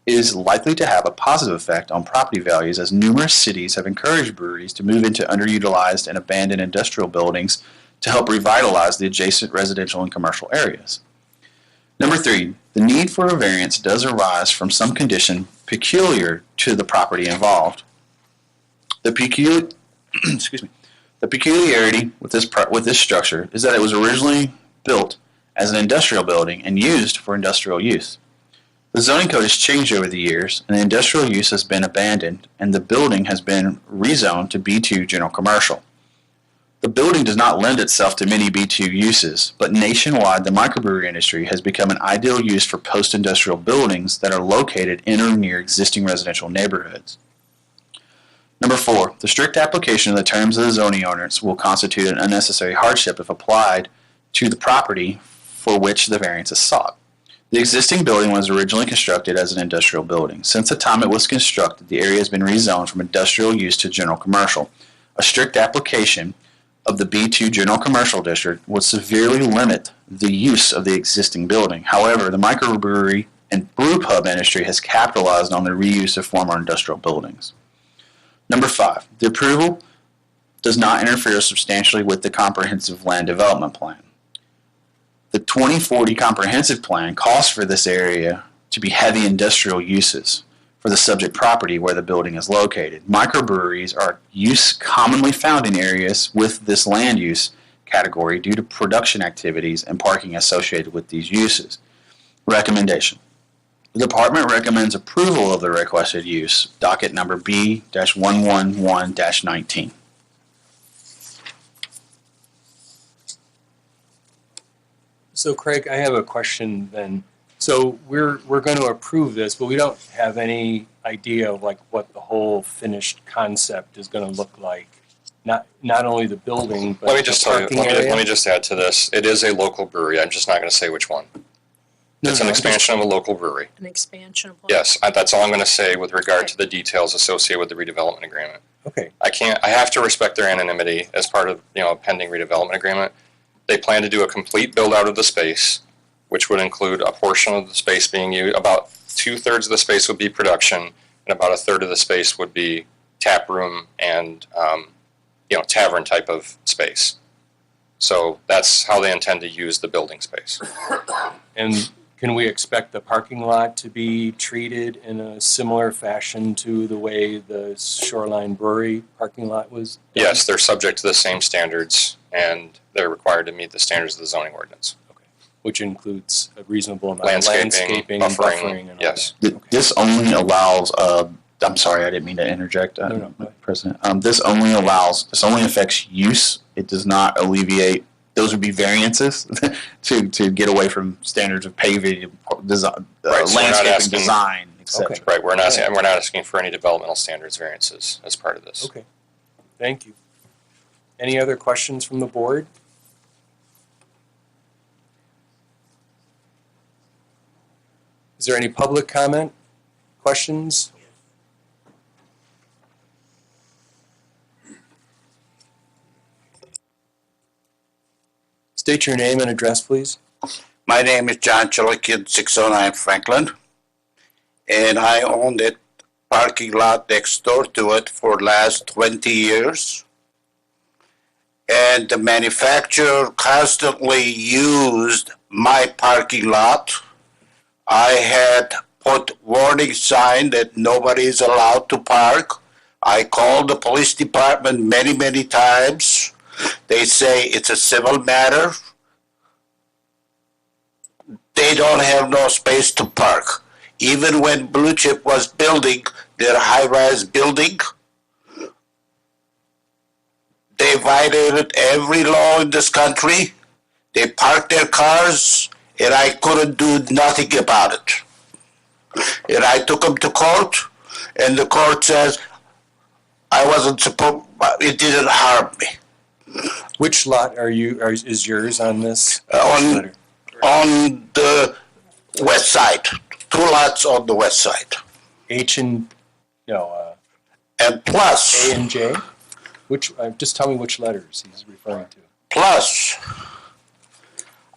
is likely to have a positive effect on property values as numerous cities have encouraged breweries to move into underutilized and abandoned industrial buildings to help revitalize the adjacent residential and commercial areas. Number 3, the need for a variance does arise from some condition peculiar to the property involved. The peculiarity with this structure is that it was originally built as an industrial building and used for industrial use. The zoning code has changed over the years, and the industrial use has been abandoned, and the building has been rezoned to B2 general commercial. The building does not lend itself to many B2 uses, but nationwide the microbrewery industry has become an ideal use for post-industrial buildings that are located in or near existing residential neighborhoods. Number 4, the strict application of the terms of the zoning ordinance will constitute an unnecessary hardship if applied to the property for which the variance is sought. The existing building was originally constructed as an industrial building. Since the time it was constructed, the area has been rezoned from industrial use to general commercial. A strict application of the B2 General Commercial District would severely limit the use of the existing building. However, the microbrewery and brew pub industry has capitalized on the reuse of former industrial buildings. Number 5, the approval does not interfere substantially with the Comprehensive Land Development Plan. The 2040 Comprehensive Plan calls for this area to be heavy industrial uses for the subject property where the building is located. Microbreweries are use commonly found in areas with this land use category due to production activities and parking associated with these uses. Recommendation. The department recommends approval of the requested use, docket number B-111-19. So Craig, I have a question then. So we're going to approve this, but we don't have any idea of like what the whole finished concept is going to look like. Not only the building, but Let me just the tell you. parking area. Let me just add to this. It is a local brewery. I'm just not going to say which one. It's an expansion of a local brewery. An expansion of one. Yes, that's all I'm going to say with regard to the details associated with the redevelopment agreement. Okay. I have to respect their anonymity as part of a pending redevelopment agreement. They plan to do a complete build out of the space, which would include a portion of the space being used. About 2/3 of the space would be production, and about 1/3 of the space would be tap room and tavern type of space. So that's how they intend to use the building space. And can we expect the parking lot to be treated in a similar fashion to the way the Shoreline Brewery parking lot was done? Yes, they're subject to the same standards, and they're required to meet the standards of the zoning ordinance. Okay. Which includes a reasonable amount Landscaping, of landscaping, buffering, and all yes. that. Okay. This only allows, I'm sorry, I didn't mean to interject, No, go ahead. President. This only affects use. It does not alleviate, those would be variances to get away from standards of paving, design, Right, so we're not landscaping asking- design, etc. Okay. Right, we're not asking for any developmental standards variances as part of this. Okay. Thank you. Any other questions from the board? Is there any public comment? Questions? State your name and address, please. My name is John Chilikian, 609 Franklin, and I own that parking lot next door to it for the last 20 years. And the manufacturer constantly used my parking lot. I had put warning sign that nobody is allowed to park. I called the police department many, many times. They say it's a civil matter. They don't have no space to park. Even when Blue Chip was building their high-rise building, they violated every law in this country. They parked their cars, and I couldn't do nothing about it. And I took them to court, and the court says I wasn't supposed, it didn't harm me. Which lot is yours on this? On letter? on the west side, 2 lots on the west side, H and, no, and plus A and J? Just tell me which letters he's referring to. plus.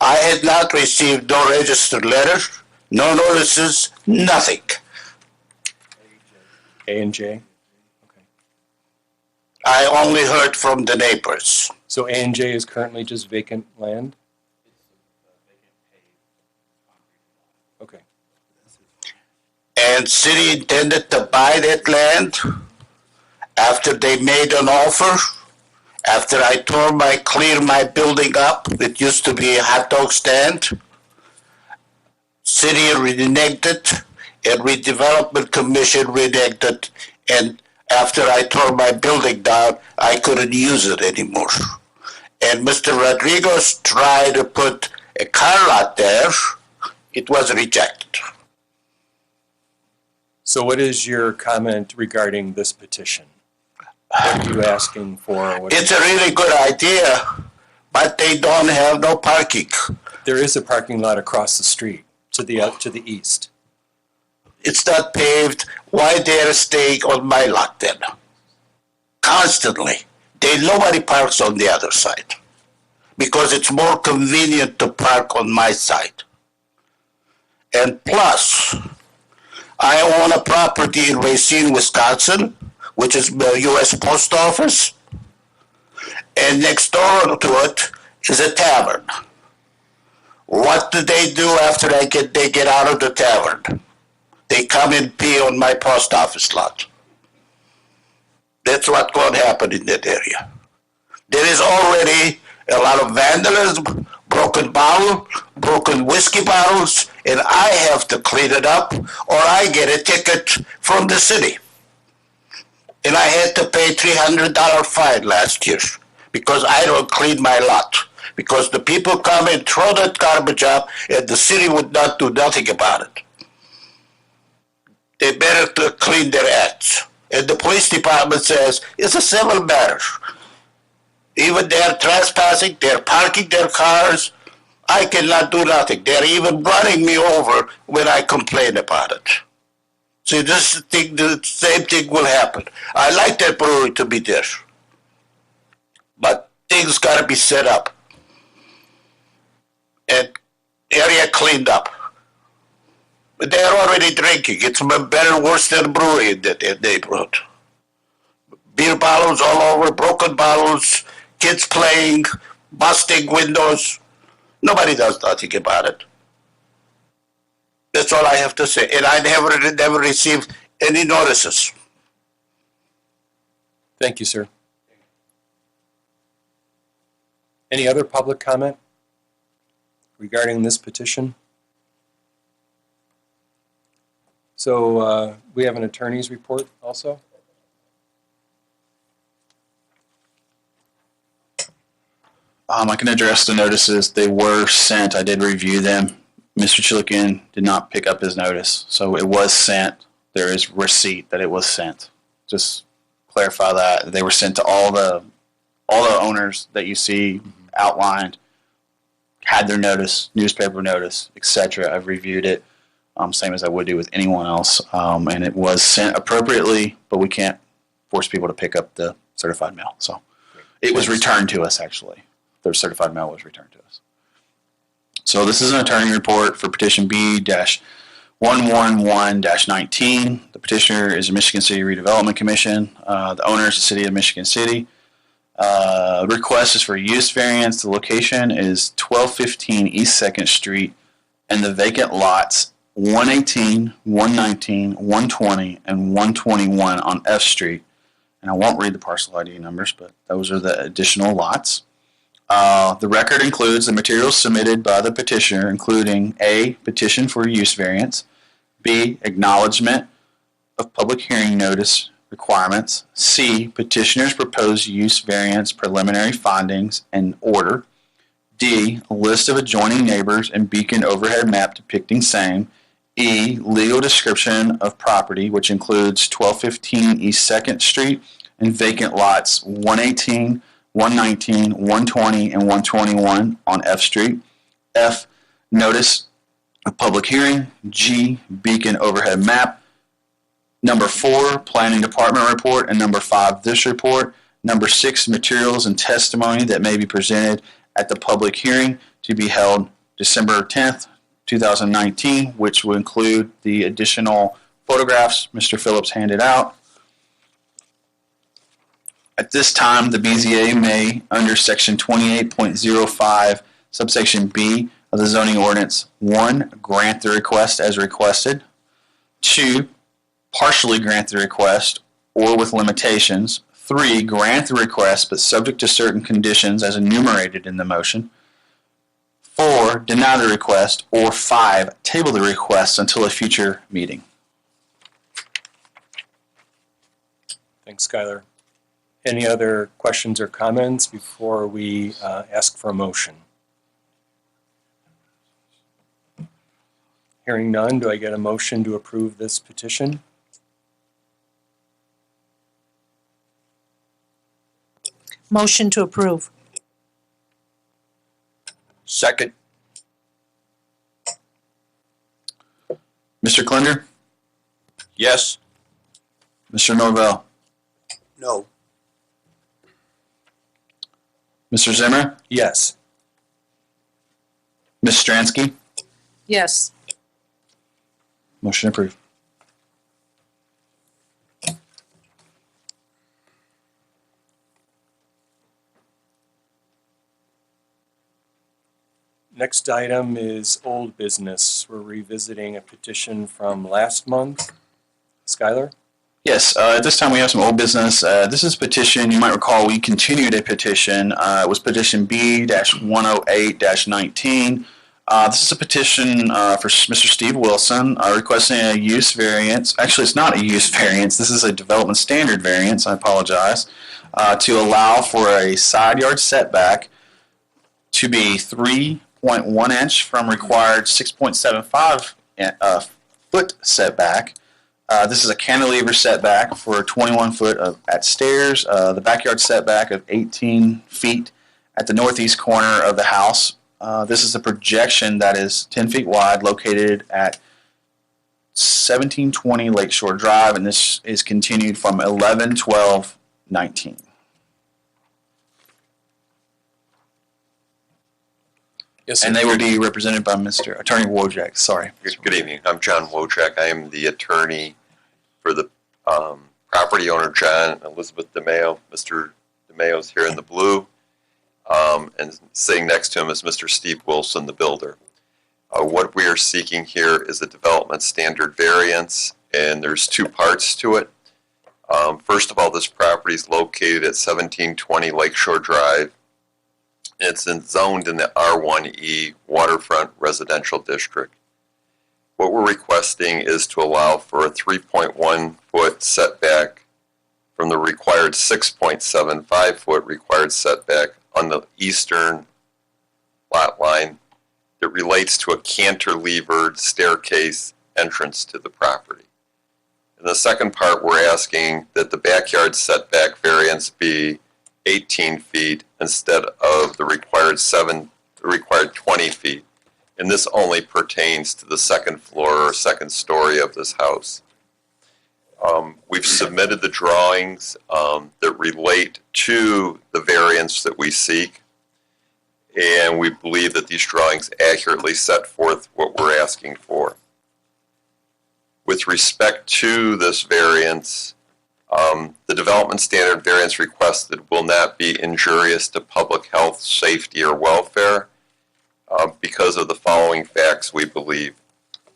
I had not received no registered letters, no notices, nothing. A and J? I only heard from the neighbors. So A and J is currently just vacant land? Okay. And city intended to buy that land after they made an offer. After I cleared my building up, it used to be a hot dog stand. City reneged it, and redevelopment commission reneged it, and after I tore my building down, I couldn't use it anymore. And Mr. Rodriguez tried to put a car lot there. It was rejected. So what is your comment regarding this petition? What are you asking for? It's a really good idea, but they don't have no parking. There is a parking lot across the street to the east. It's not paved. Why they're staying on my lot then? Constantly. Nobody parks on the other side because it's more convenient to park on my side. And plus, I own a property in Racine, Wisconsin, which is the U.S. Post Office, and next door to it is a tavern. What do they do after they get out of the tavern? They come and pee on my post office lot. That's what's going to happen in that area. There is already a lot of vandalism, broken whiskey bottles, and I have to clean it up or I get a ticket from the city. And I had to pay $300 fine last year because I don't clean my lot. Because the people come and throw that garbage out and the city would not do nothing about it. They better clean their acts. And the police department says it's a civil matter. Even they're trespassing, they're parking their cars. I cannot do nothing. They're even running me over when I complain about it. See, the same thing will happen. I like that brewery to be there. But things got to be set up. And area cleaned up. But they're already drinking. It's better, worse than a brewery in that neighborhood. Beer bottles all over, broken bottles, kids playing, busting windows. Nobody does nothing about it. That's all I have to say. And I never received any notices. Thank you, sir. Any other public comment regarding this petition? So we have an attorney's report also. I can address the notices. They were sent. I did review them. Mr. Chilikian did not pick up his notice, so it was sent. There is receipt that it was sent. Just clarify that they were sent to all the owners that you see outlined. Had their notice, newspaper notice, etc. I've reviewed it, same as I would do with anyone else, and it was sent appropriately. But we can't force people to pick up the certified mail. So it was returned to us actually. The certified mail was returned to us. So this is an attorney report for petition B-111-19. The petitioner is the Michigan City Redevelopment Commission. The owner is the City of Michigan City. The request is for a use variance. The location is 1215 East 2nd Street, and the vacant lots 118, 119, 120, and 121 on F Street. And I won't read the parcel ID numbers, but those are the additional lots. The record includes the materials submitted by the petitioner, including A, petition for use variance, B, acknowledgement of public hearing notice requirements, C, petitioner's proposed use variance preliminary findings and order, D, a list of adjoining neighbors and beacon overhead map depicting same, E, legal description of property, which includes 1215 East 2nd Street and vacant lots 118, 119, 120, and 121 on F Street. F, notice of public hearing. G, beacon overhead map. Number 4, planning department report. And number 5, this report. Number 6, materials and testimony that may be presented at the public hearing to be held December 10th, 2019, which will include the additional photographs Mr. Phillips handed out. At this time, the BZA may, under section 28.05, subsection B of the zoning ordinance, 1, grant the request as requested, 2, partially grant the request or with limitations, 3, grant the request but subject to certain conditions as enumerated in the motion, 4, deny the request, or 5, table the request until a future meeting. Thanks, Skylar. Any other questions or comments before we ask for a motion? Hearing none, do I get a motion to approve this petition? Motion to approve. Second. Mr. Klinder? Yes. Mr. Norvell? No. Mr. Zimmer? Yes. Ms. Stransky? Yes. Motion approved. Next item is old business. We're revisiting a petition from last month. Skylar? Yes, at this time we have some old business. This is a petition. You might recall we continued a petition. It was petition B-108-19. This is a petition for Mr. Steve Wilson requesting a use variance. Actually, it's not a use variance. This is a development standard variance. I apologize. To allow for a side yard setback to be 3.1 inch from required 6.75 foot setback. This is a cantilever setback for 21 foot at stairs, the backyard setback of 18 feet at the northeast corner of the house. This is a projection that is 10 feet wide, located at 1720 Lakeshore Drive, and this is continued from 11/12/19. Yes, And they will be represented by Mr. Attorney Wojak. Sorry. Good evening. I'm John Wojak. I am the attorney for the property owner, John Elizabeth DeMayo. Mr. DeMayo is here in the blue. And sitting next to him is Mr. Steve Wilson, the builder. What we are seeking here is a development standard variance, and there's two parts to it. First of all, this property is located at 1720 Lakeshore Drive. It's zoned in the R1E Waterfront Residential District. What we're requesting is to allow for a 3.1 foot setback from the required 6.75 foot required setback on the eastern lot line that relates to a cantilevered staircase entrance to the property. In the second part, we're asking that the backyard setback variance be 18 feet instead of the required 20 feet. And this only pertains to the second floor or second story of this house. We've submitted the drawings that relate to the variance that we seek, and we believe that these drawings accurately set forth what we're asking for. With respect to this variance, the development standard variance requested will not be injurious to public health, safety, or welfare because of the following facts, we believe.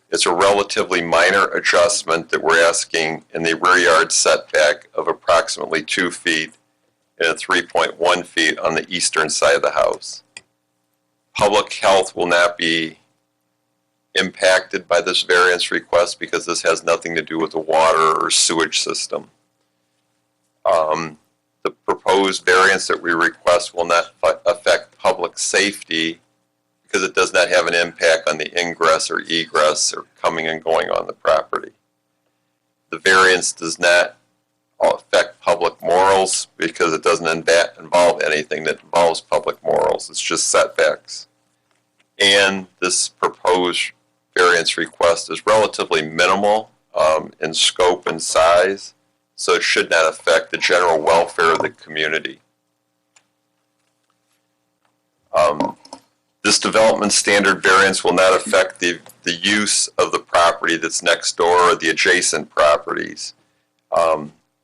It's a relatively minor adjustment that we're asking in the rear yard setback of approximately 2 feet and 3.1 feet on the eastern side of the house. Public health will not be impacted by this variance request because this has nothing to do with the water or sewage system. The proposed variance that we request will not affect public safety because it does not have an impact on the ingress or egress or coming and going on the property. The variance does not affect public morals because it doesn't involve anything that involves public morals. It's just setbacks. And this proposed variance request is relatively minimal in scope and size, so it should not affect the general welfare of the community. This development standard variance will not affect the use of the property that's next door or the adjacent properties.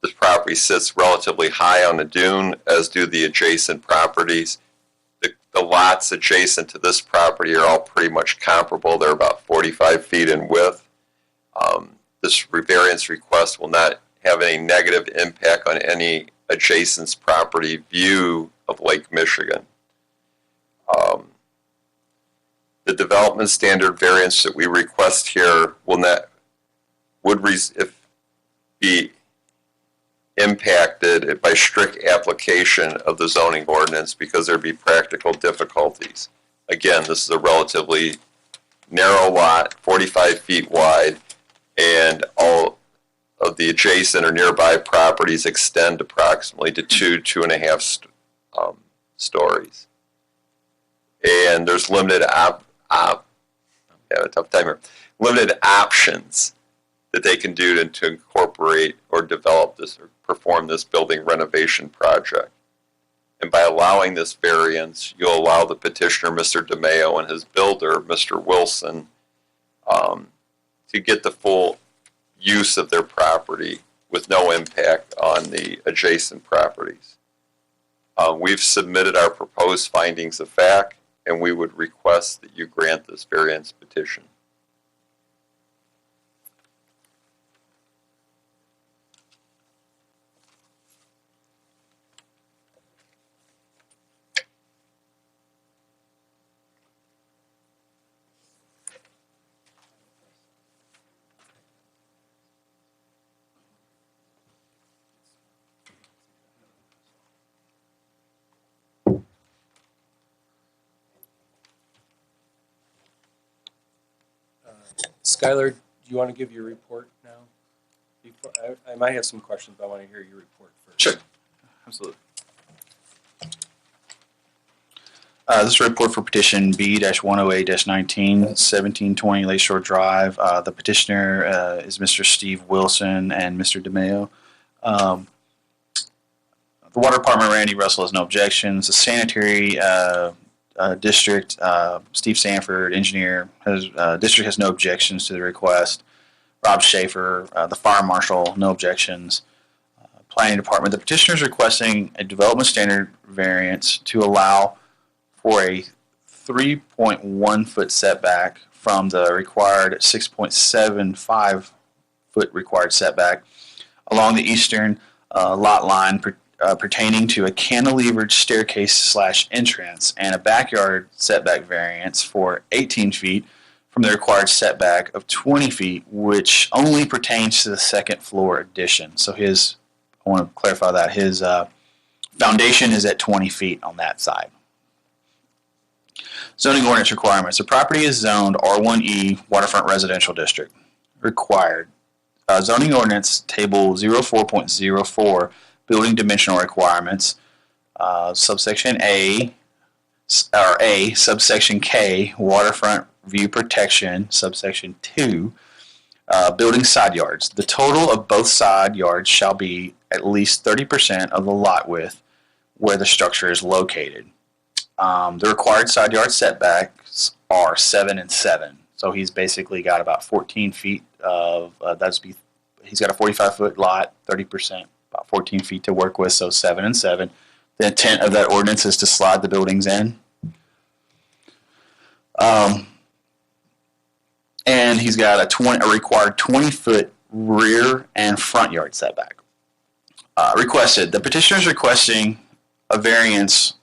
This property sits relatively high on the dune, as do the adjacent properties. The lots adjacent to this property are all pretty much comparable. They're about 45 feet in width. This variance request will not have any negative impact on any adjacent property view of Lake Michigan. The development standard variance that we request here would be impacted by strict application of the zoning ordinance because there'd be practical difficulties. Again, this is a relatively narrow lot, 45 feet wide, and all of the adjacent or nearby properties extend approximately to 2.5 stories. And there's limited limited options that they can do to incorporate or develop this or perform this building renovation project. And by allowing this variance, you'll allow the petitioner, Mr. DeMayo, and his builder, Mr. Wilson, to get the full use of their property with no impact on the adjacent properties. We've submitted our proposed findings of fact, and we would request that you grant this variance petition. Skylar, do you want to give your report now? Before, I might have some questions, but I want to hear your report first. Sure. Absolutely. This is a report for petition B-108-19, 1720 Lakeshore Drive. The petitioner is Mr. Steve Wilson and Mr. DeMayo. The Water Department, Randy Russell, has no objections. The Sanitary District, Steve Sanford, engineer, district has no objections to the request. Rob Schaefer, the Fire Marshal, no objections. Planning Department, the petitioner is requesting a development standard variance to allow for a 3.1 foot setback from the required 6.75 foot required setback along the eastern lot line pertaining to a cantilevered staircase / entrance, and a backyard setback variance for 18 feet from the required setback of 20 feet, which only pertains to the second floor addition. So I want to clarify that, his foundation is at 20 feet on that side. Zoning ordinance requirements. The property is zoned R1E Waterfront Residential District. Required. Zoning ordinance table 04.04 building dimensional requirements. Subsection A, subsection K, waterfront view protection. Subsection 2, building side yards. The total of both side yards shall be at least 30% of the lot width where the structure is located. The required side yard setbacks are 7 and 7. So he's basically got about 14 feet of, he's got a 45-foot lot, 30%, about 14 feet to work with, so 7 and 7. The intent of that ordinance is to slide the buildings in. And he's got a required 20-foot rear and front yard setback. Requested. The petitioner is requesting a variance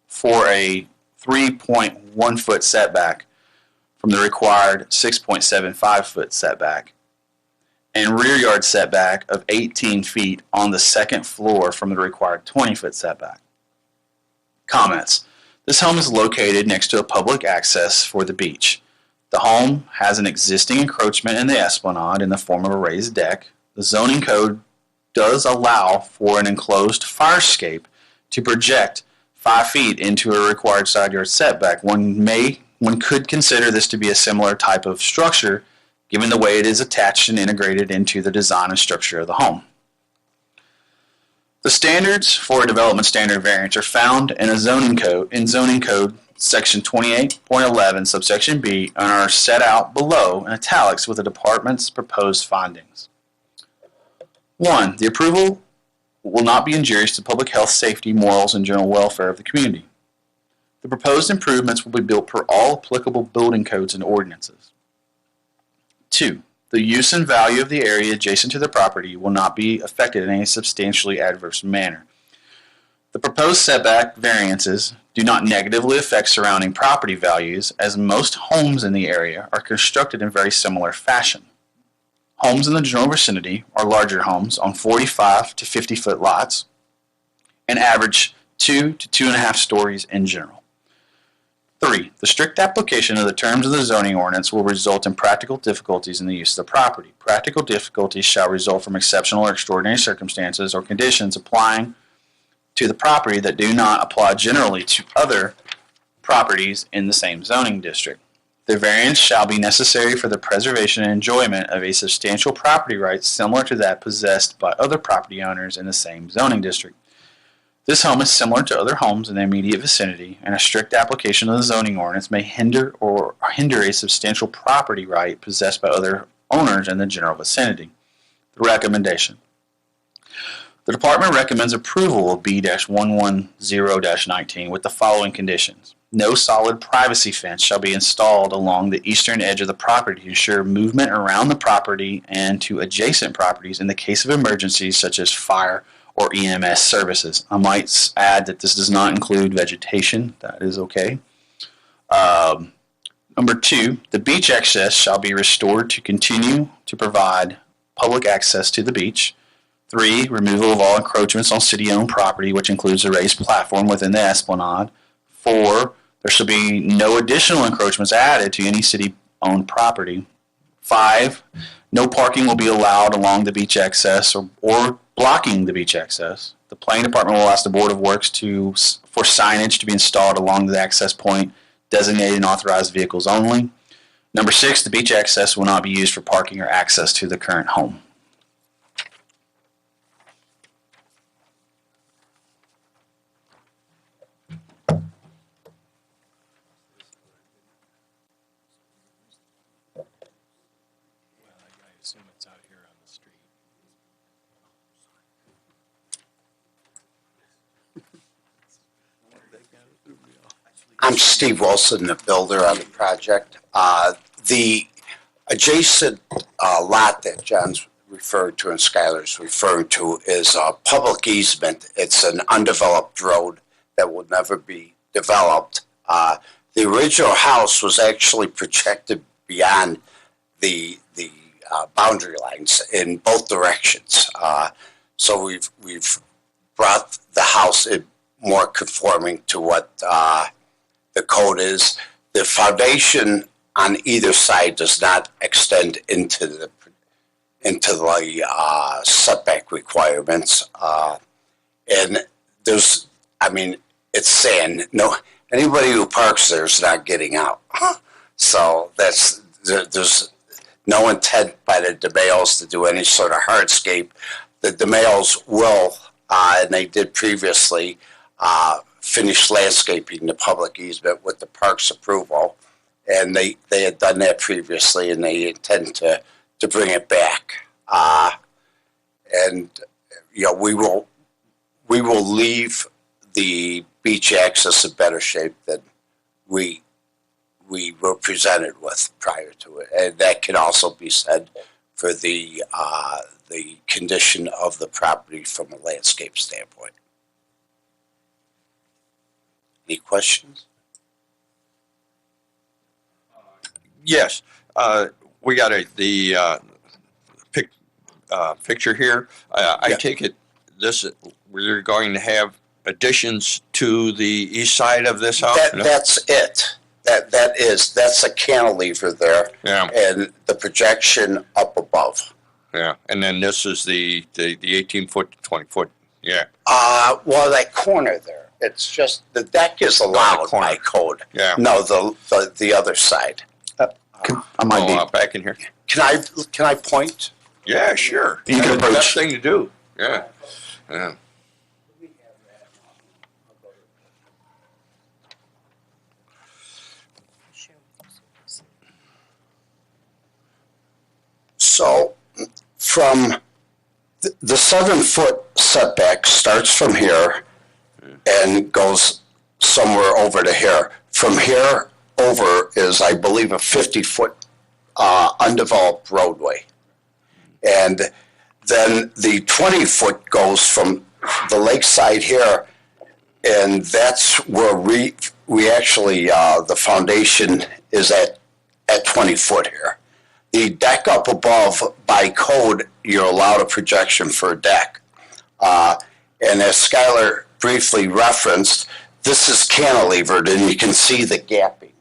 for a 3.1 foot setback from the required 6.75 foot setback, and rear yard setback of 18 feet on the second floor from the required 20 foot setback. Comments. This home is located next to a public access for the beach. The home has an existing encroachment in the esplanade in the form of a raised deck. The zoning code does allow for an enclosed fire escape to project 5 feet into a required side yard setback. One could consider this to be a similar type of structure, given the way it is attached and integrated into the design and structure of the home. The standards for a development standard variance are found in zoning code section 28.11 subsection B and are set out below in italics with the department's proposed findings. 1. The approval will not be injurious to public health, safety, morals, and general welfare of the community. The proposed improvements will be built per all applicable building codes and ordinances. 2. The use and value of the area adjacent to the property will not be affected in any substantially adverse manner. The proposed setback variances do not negatively affect surrounding property values, as most homes in the area are constructed in very similar fashion. Homes in the general vicinity are larger homes on 45 to 50-foot lots and average 2 to 2.5 stories in general. 3. The strict application of the terms of the zoning ordinance will result in practical difficulties in the use of the property. Practical difficulties shall result from exceptional or extraordinary circumstances or conditions applying to the property that do not apply generally to other properties in the same zoning district. The variance shall be necessary for the preservation and enjoyment of a substantial property right similar to that possessed by other property owners in the same zoning district. This home is similar to other homes in the immediate vicinity, and a strict application of the zoning ordinance may hinder a substantial property right possessed by other owners in the general vicinity. The recommendation. The department recommends approval of B-110-19 with the following conditions. No solid privacy fence shall be installed along the eastern edge of the property to ensure movement around the property and to adjacent properties in the case of emergencies such as fire or EMS services. I might add that this does not include vegetation. That is okay. Number 2, the beach access shall be restored to continue to provide public access to the beach. 3, removal of all encroachments on city-owned property, which includes a raised platform within the esplanade. 4, there shall be no additional encroachments added to any city-owned property. 5, no parking will be allowed along the beach access or blocking the beach access. The planning department will ask the Board of Works for signage to be installed along the access point designated and authorized vehicles only. Number 6, the beach access will not be used for parking or access to the current home. I assume it's out here on the street. I'm Steve Wilson, the builder on the project. The adjacent lot that John's referred to and Skylar's referring to is a public easement. It's an undeveloped road that will never be developed. The original house was actually projected beyond the boundary lines in both directions. So we've brought the house in more conforming to what the code is. The foundation on either side does not extend into the setback requirements. And there's, it's sand. No, anybody who parks there is not getting out. So there's no intent by the DeMails to do any sort of hardscape. The DeMails will, and they did previously, finish landscaping the public easement with the park's approval. And they had done that previously, and they intend to bring it back. We will leave the beach access in better shape than we were presented with prior to it. And that can also be said for the condition of the property from a landscape standpoint. Any questions? Yes, we got the picture here. I take it we're going to have additions to the east side of this house? That's it. That's a cantilever there, Yeah. and the projection up above. Yeah, and then this is the 18-foot to 20-foot. Yeah, Well, that corner there, it's just, the deck is allowed corner. by code. yeah. No, the other side. I might be. Back in here. Can I point? Yeah, sure. You can That's the approach. best thing to do. Yeah, yeah. So from the 7-foot setback starts from here and goes somewhere over to here. From here over is, I believe, a 50-foot undeveloped roadway. And then the 20-foot goes from the lakeside here, and that's where we actually, the foundation is at 20 foot here. The deck up above, by code, you're allowed a projection for a deck. And as Skylar briefly referenced, this is cantilevered, and you can see the gapping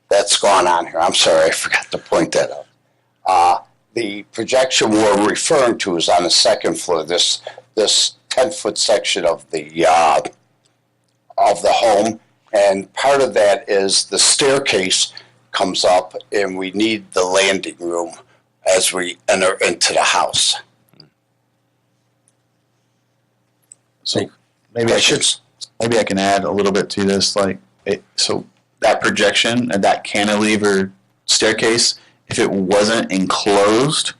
that's gone on here. I'm sorry, I forgot to point that out. The projection we're referring to is on the second floor, this 10-foot section of the home. And part of that is the staircase comes up, and we need the landing room as we enter into the house. So maybe I can add a little bit to this. So that projection and that cantilever staircase, if it wasn't enclosed,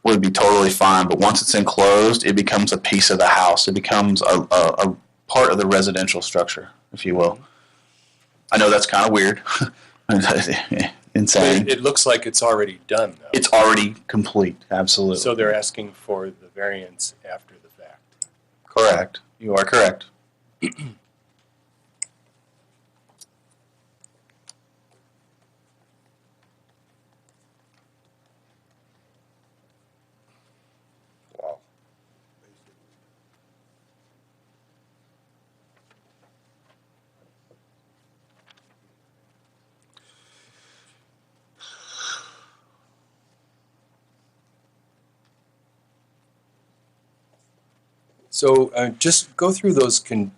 would be totally fine. But once it's enclosed, it becomes a piece of the house. It becomes a part of the residential structure, if you will. I know that's kind of weird. Insane. It looks like it's already done, though. It's already complete, absolutely. So they're asking for the variance after the fact. Correct. You are correct. Wow. So just go through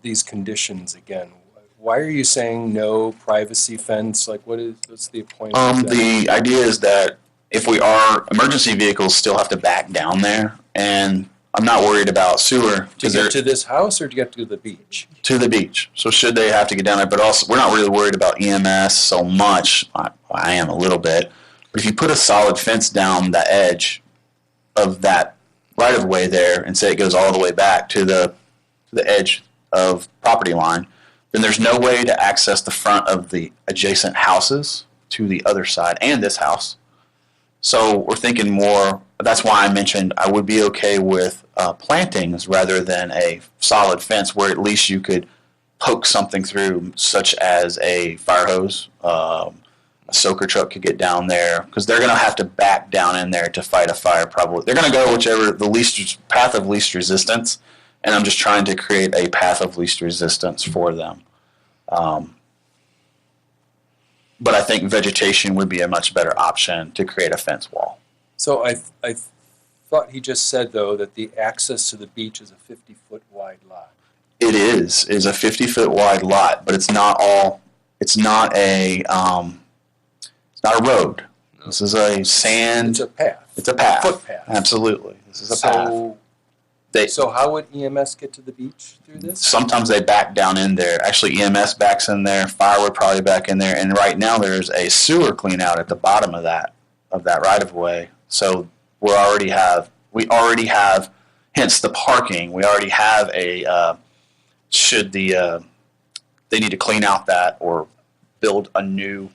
these conditions again. Why are you saying no privacy fence? Like, what's the point of that? The idea is that if emergency vehicles still have to back down there, and I'm not worried about sewer. To get to this house or to get to the beach? To the beach. So should they have to get down there, but also we're not really worried about EMS so much. I am a little bit. But if you put a solid fence down the edge of that right of way there and say it goes all the way back to the edge of property line, then there's no way to access the front of the adjacent houses to the other side and this house. So we're thinking more, that's why I mentioned I would be okay with plantings rather than a solid fence where at least you could poke something through, such as a fire hose. A soaker truck could get down there because they're going to have to back down in there to fight a fire. Probably they're going to go whichever the path of least resistance, and I'm just trying to create a path of least resistance for them. But I think vegetation would be a much better option to create a fence wall. So I thought he just said, though, that the access to the beach is a 50-foot wide lot. It is a 50-foot wide lot, but it's not a road. No. This is a sand. It's a path. It's a path. Footpath. Absolutely. This is a path. So how would EMS get to the beach through this? Sometimes they back down in there. Actually, EMS backs in there. Fire would probably back in there. And right now there's a sewer clean out at the bottom of that right of way. So we already have, hence the parking. We already have they need to clean out that or build a new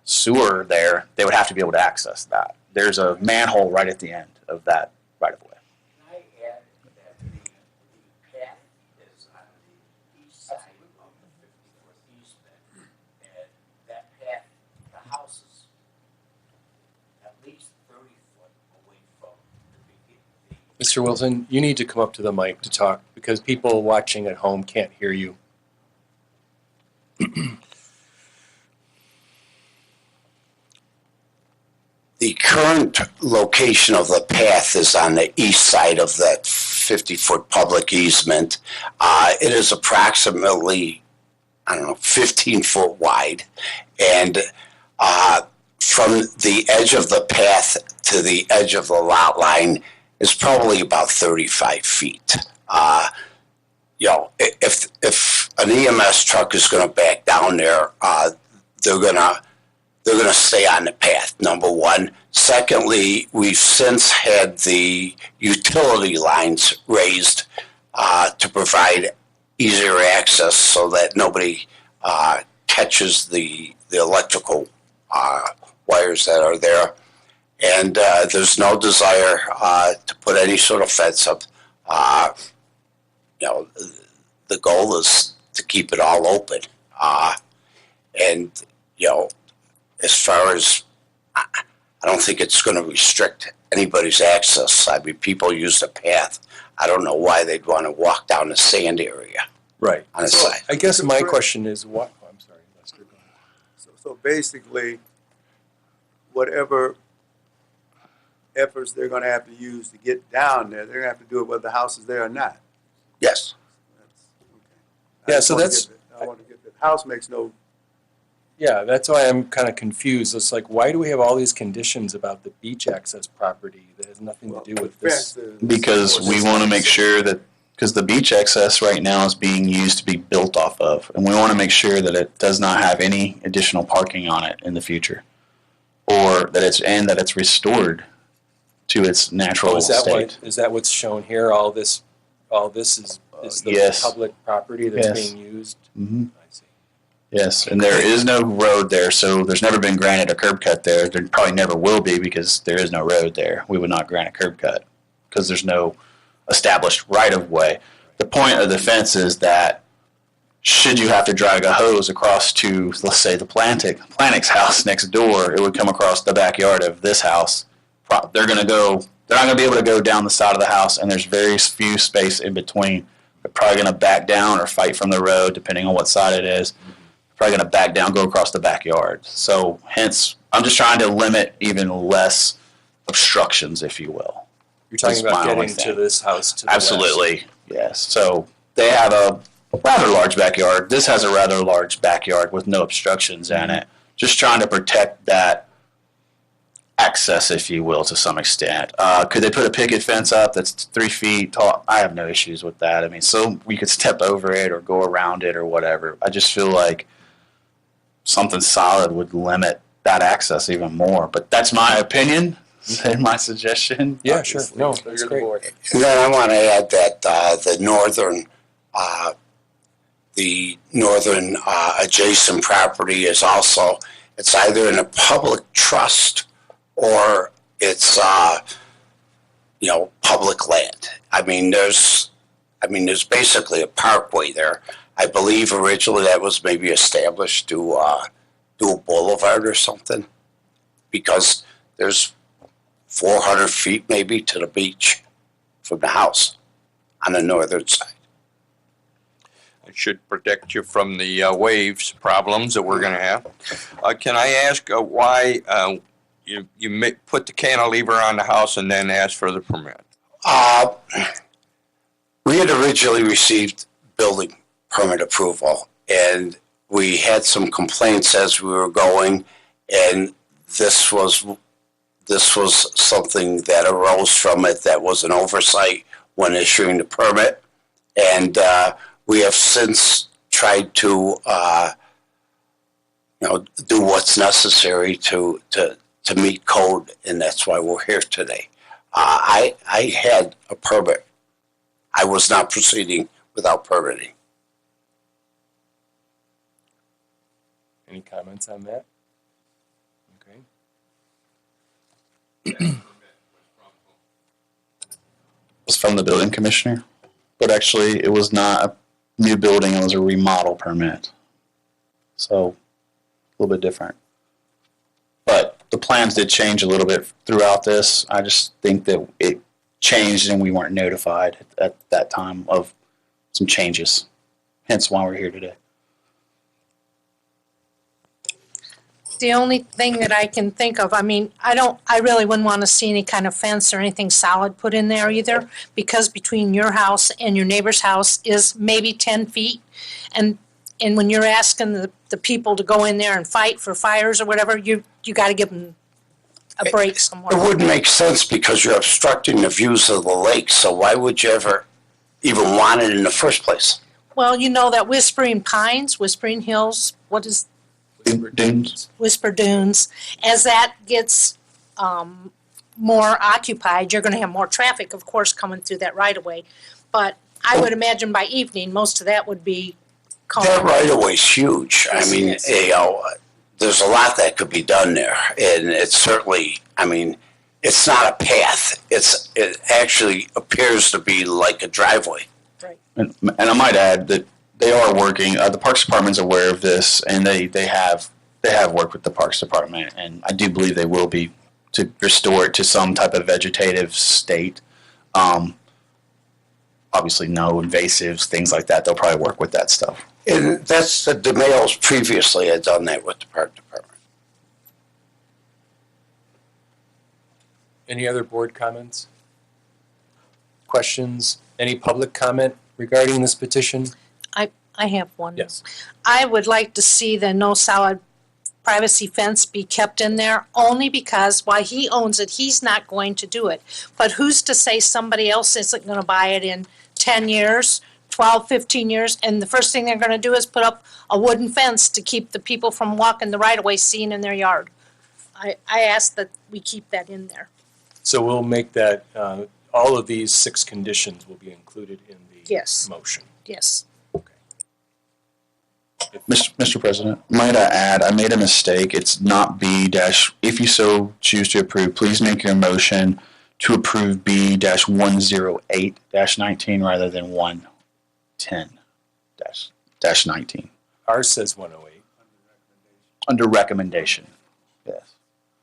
sewer there, they would have to be able to access that. There's a manhole right at the end of that right of way. Can I add that the path is on the east side of the 54th easement, and that path, the house is at least 30 foot away from the Mr. Wilson, you need to come up to the mic to talk because people watching at home can't hear you. the current location of the path is on the east side of that 50-foot public easement. It is approximately, 15 foot wide. And from the edge of the path to the edge of the lot line is probably about 35 feet. If an EMS truck is going to back down there, they're going to stay on the path, number one. Secondly, we've since had the utility lines raised to provide easier access so that nobody catches the electrical wires that are there. And there's no desire to put any sort of fence up. The goal is to keep it all open. As far as, I don't think it's going to restrict anybody's access. I mean, people use the path. I don't know why they'd want to walk down the sand area. Right. On the So side. I guess my question is what, oh, I'm sorry, Lester, go ahead. So basically, whatever efforts they're going to have to use to get down there, they're going to have to do it whether the house is there or not. Yes. Yeah, so that's- I want to get the house makes no. Yeah, that's why I'm kind of confused. It's like, why do we have all these conditions about the beach access property that has nothing to do with this? Because we want to make sure that, because the beach access right now is being used to be built off of, and we want to make sure that it does not have any additional parking on it in the future, or that it's restored to its natural Oh, state. is that what's shown here? All this is the yes. public property that's Yes. being used? Mm-hmm. I see. Yes, and there is no road there, so there's never been granted a curb cut there. There probably never will be because there is no road there. We would not grant a curb cut because there's no established right-of-way. The point of the fence is that should you have to drag a hose across to, let's say, the Plantick's house next door, it would come across the backyard of this house. They're not going to be able to go down the side of the house, and there's very few space in between. They're probably going to back down or fight from the road, depending on what side it is. Probably going to back down, go across the backyard. So hence, I'm just trying to limit even less obstructions, if you will. You're talking That's about my only getting to thing. this house to the Absolutely, yes. So they have a rather large backyard. This has a rather large backyard with no obstructions in it. Just trying to protect that access, if you will, to some extent. Could they put a picket fence up that's 3 feet tall? I have no issues with that. I mean, so we could step over it or go around it or whatever. I just feel like something solid would limit that access even more. But that's my opinion and my suggestion. Yeah, sure. No, that's You're the great. board. And then I want to add that the northern adjacent property is also, it's either in a public trust or it's public land. I mean, there's basically a parkway there. I believe originally that was maybe established to do a boulevard or something, because there's 400 feet maybe to the beach from the house on the northern side. It should protect you from the waves problems that we're going to have. Can I ask why you put the cantilever on the house and then ask for the permit? We had originally received building permit approval, and we had some complaints as we were going, and this was something that arose from it that was an oversight when issuing the permit, and we have since tried to do what's necessary to meet code, and that's why we're here today. I had a permit. I was not proceeding without permitting. Any comments on that? Okay. It was from the building commissioner, but actually it was not a new building, it was a remodel permit. So, a little bit different. But the plans did change a little bit throughout this. I just think that it changed and we weren't notified at that time of some changes. Hence why we're here today. the only thing that I can think of, I mean, I really wouldn't want to see any kind of fence or anything solid put in there either, because between your house and your neighbor's house is maybe 10 feet. And when you're asking the people to go in there and fight for fires or whatever, you got to give them a break It somewhere. wouldn't make sense because you're obstructing the views of the lake, so why would you ever even want it in the first place? Well, you know that Whispering Pines, Whispering Hills, what is Dunes. Whisper Dunes, as that gets more occupied, you're going to have more traffic, of course, coming through that right of way. But I would imagine by evening, most of that would be calm. That right of way's huge. Yes, I mean, it is. you know, there's a lot that could be done there, and it's certainly. I mean, it's not a path. It actually appears to be like a driveway. And I might add that they are working. The Parks Department's aware of this, and they have worked with the Parks Department, and I do believe they will be to restore it to some type of vegetative state. Obviously, no invasives, things like that. They'll probably work with that stuff. And that's the DeMayo's previously had done that with the Park Department. Any other board comments? Questions? Any public comment regarding this petition? I have one. Yes. I would like to see the no solid privacy fence be kept in there, only because while he owns it, he's not going to do it. But who's to say somebody else isn't going to buy it in 10 years, 12, 15 years, and the first thing they're going to do is put up a wooden fence to keep the people from walking the right-of-way seen in their yard. I ask that we keep that in there. So we'll make that, all of these 6 conditions will be included in the Yes. motion. Yes. Mr. President, might I add, I made a mistake. It's not B dash. If you so choose to approve, please make your motion to approve B dash 108 dash 19 rather than 110 dash 19 Ours says 108. under recommendation. Yes,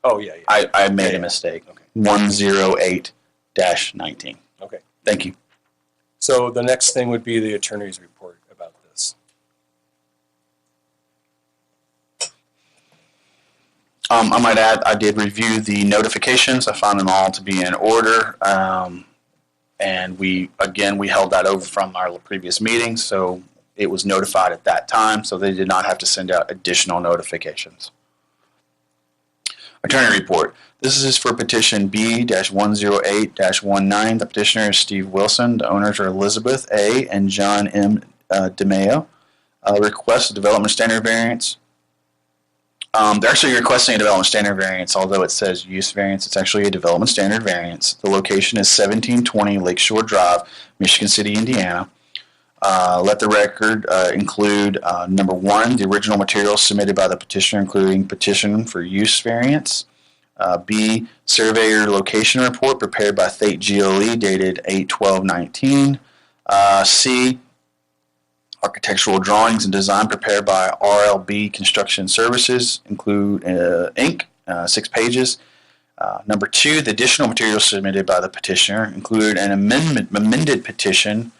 Oh, yeah. I made Yeah. a mistake. Okay. 108 dash 19. Okay. Thank you. So the next thing would be the attorney's report about this. I might add, I did review the notifications. I found them all to be in order. And we held that over from our previous meeting, so it was notified at that time, so they did not have to send out additional notifications. Attorney report. This is for petition B-108-19. The petitioner is Steve Wilson. The owners are Elizabeth A. and John M. DeMayo. Request a development standard variance. They're actually requesting a development standard variance, although it says use variance. It's actually a development standard variance. The location is 1720 Lakeshore Drive, Michigan City, Indiana. Let the record include, number 1, the original materials submitted by the petitioner, including petition for use variance. B, surveyor location report prepared by Thate GLE dated 8/12/19. C, architectural drawings and design prepared by RLB Construction Services, include Inc., 6 pages. Number 2, the additional materials submitted by the petitioner include an amended petition.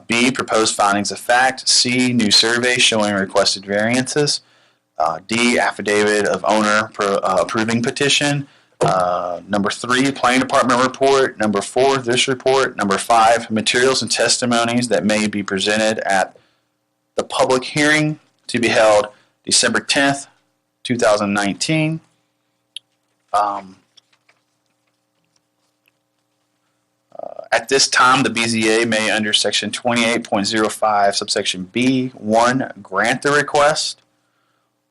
B, proposed findings of fact. C, new survey showing requested variances. D, affidavit of owner approving petition. Number 3, planning department report. Number 4, this report. Number 5, materials and testimonies that may be presented at the public hearing to be held December 10th, 2019. At this time, the BZA may, under section 28.05, subsection B, 1, grant the request,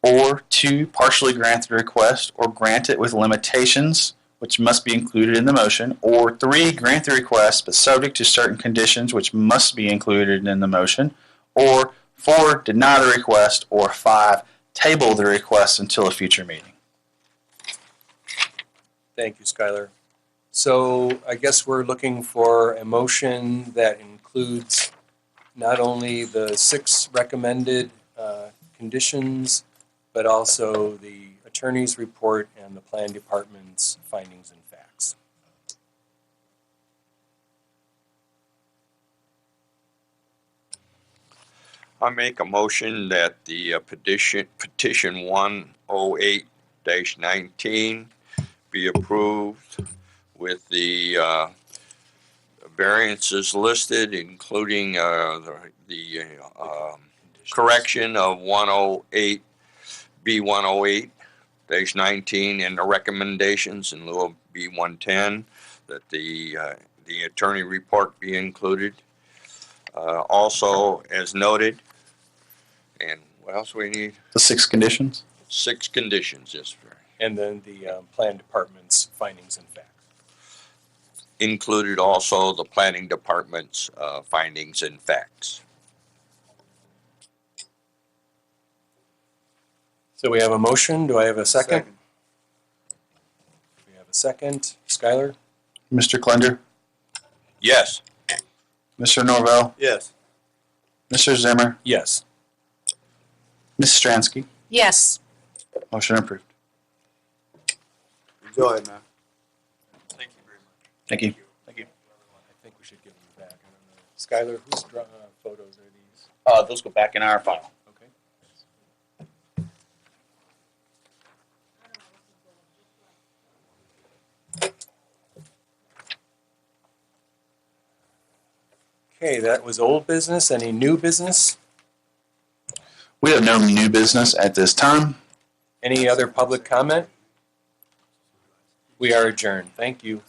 or 2, partially grant the request, or grant it with limitations, which must be included in the motion, or 3, grant the request, but subject to certain conditions, which must be included in the motion, or 4, deny the request, or 5, table the request until a future meeting. Thank you, Skylar. So I guess we're looking for a motion that includes not only the 6 recommended conditions, but also the attorney's report and the plan department's findings and facts. I make a motion that the petition 108-19 be approved with the variances listed, including the correction of 108, B108-19, and the recommendations in lieu of B110, that the attorney report be included. Also, as noted, and what else we need? The 6 conditions? 6 conditions, yes, sir. And then the plan department's findings and facts. Included also the planning department's findings and facts. So we have a motion. Do I have a second? We have a second. Skylar? Mr. Klender? Yes. Mr. Norvell? Yes. Mr. Zimmer? Yes. Ms. Stransky? Yes. Motion approved. Enjoy it, man. Thank you. Thank you. I think we should give them back. I don't know. Skylar, whose photos are these? Those go back in our file. Okay. Okay, that was old business. Any new business? We have no new business at this time. Any other public comment? We are adjourned. Thank you.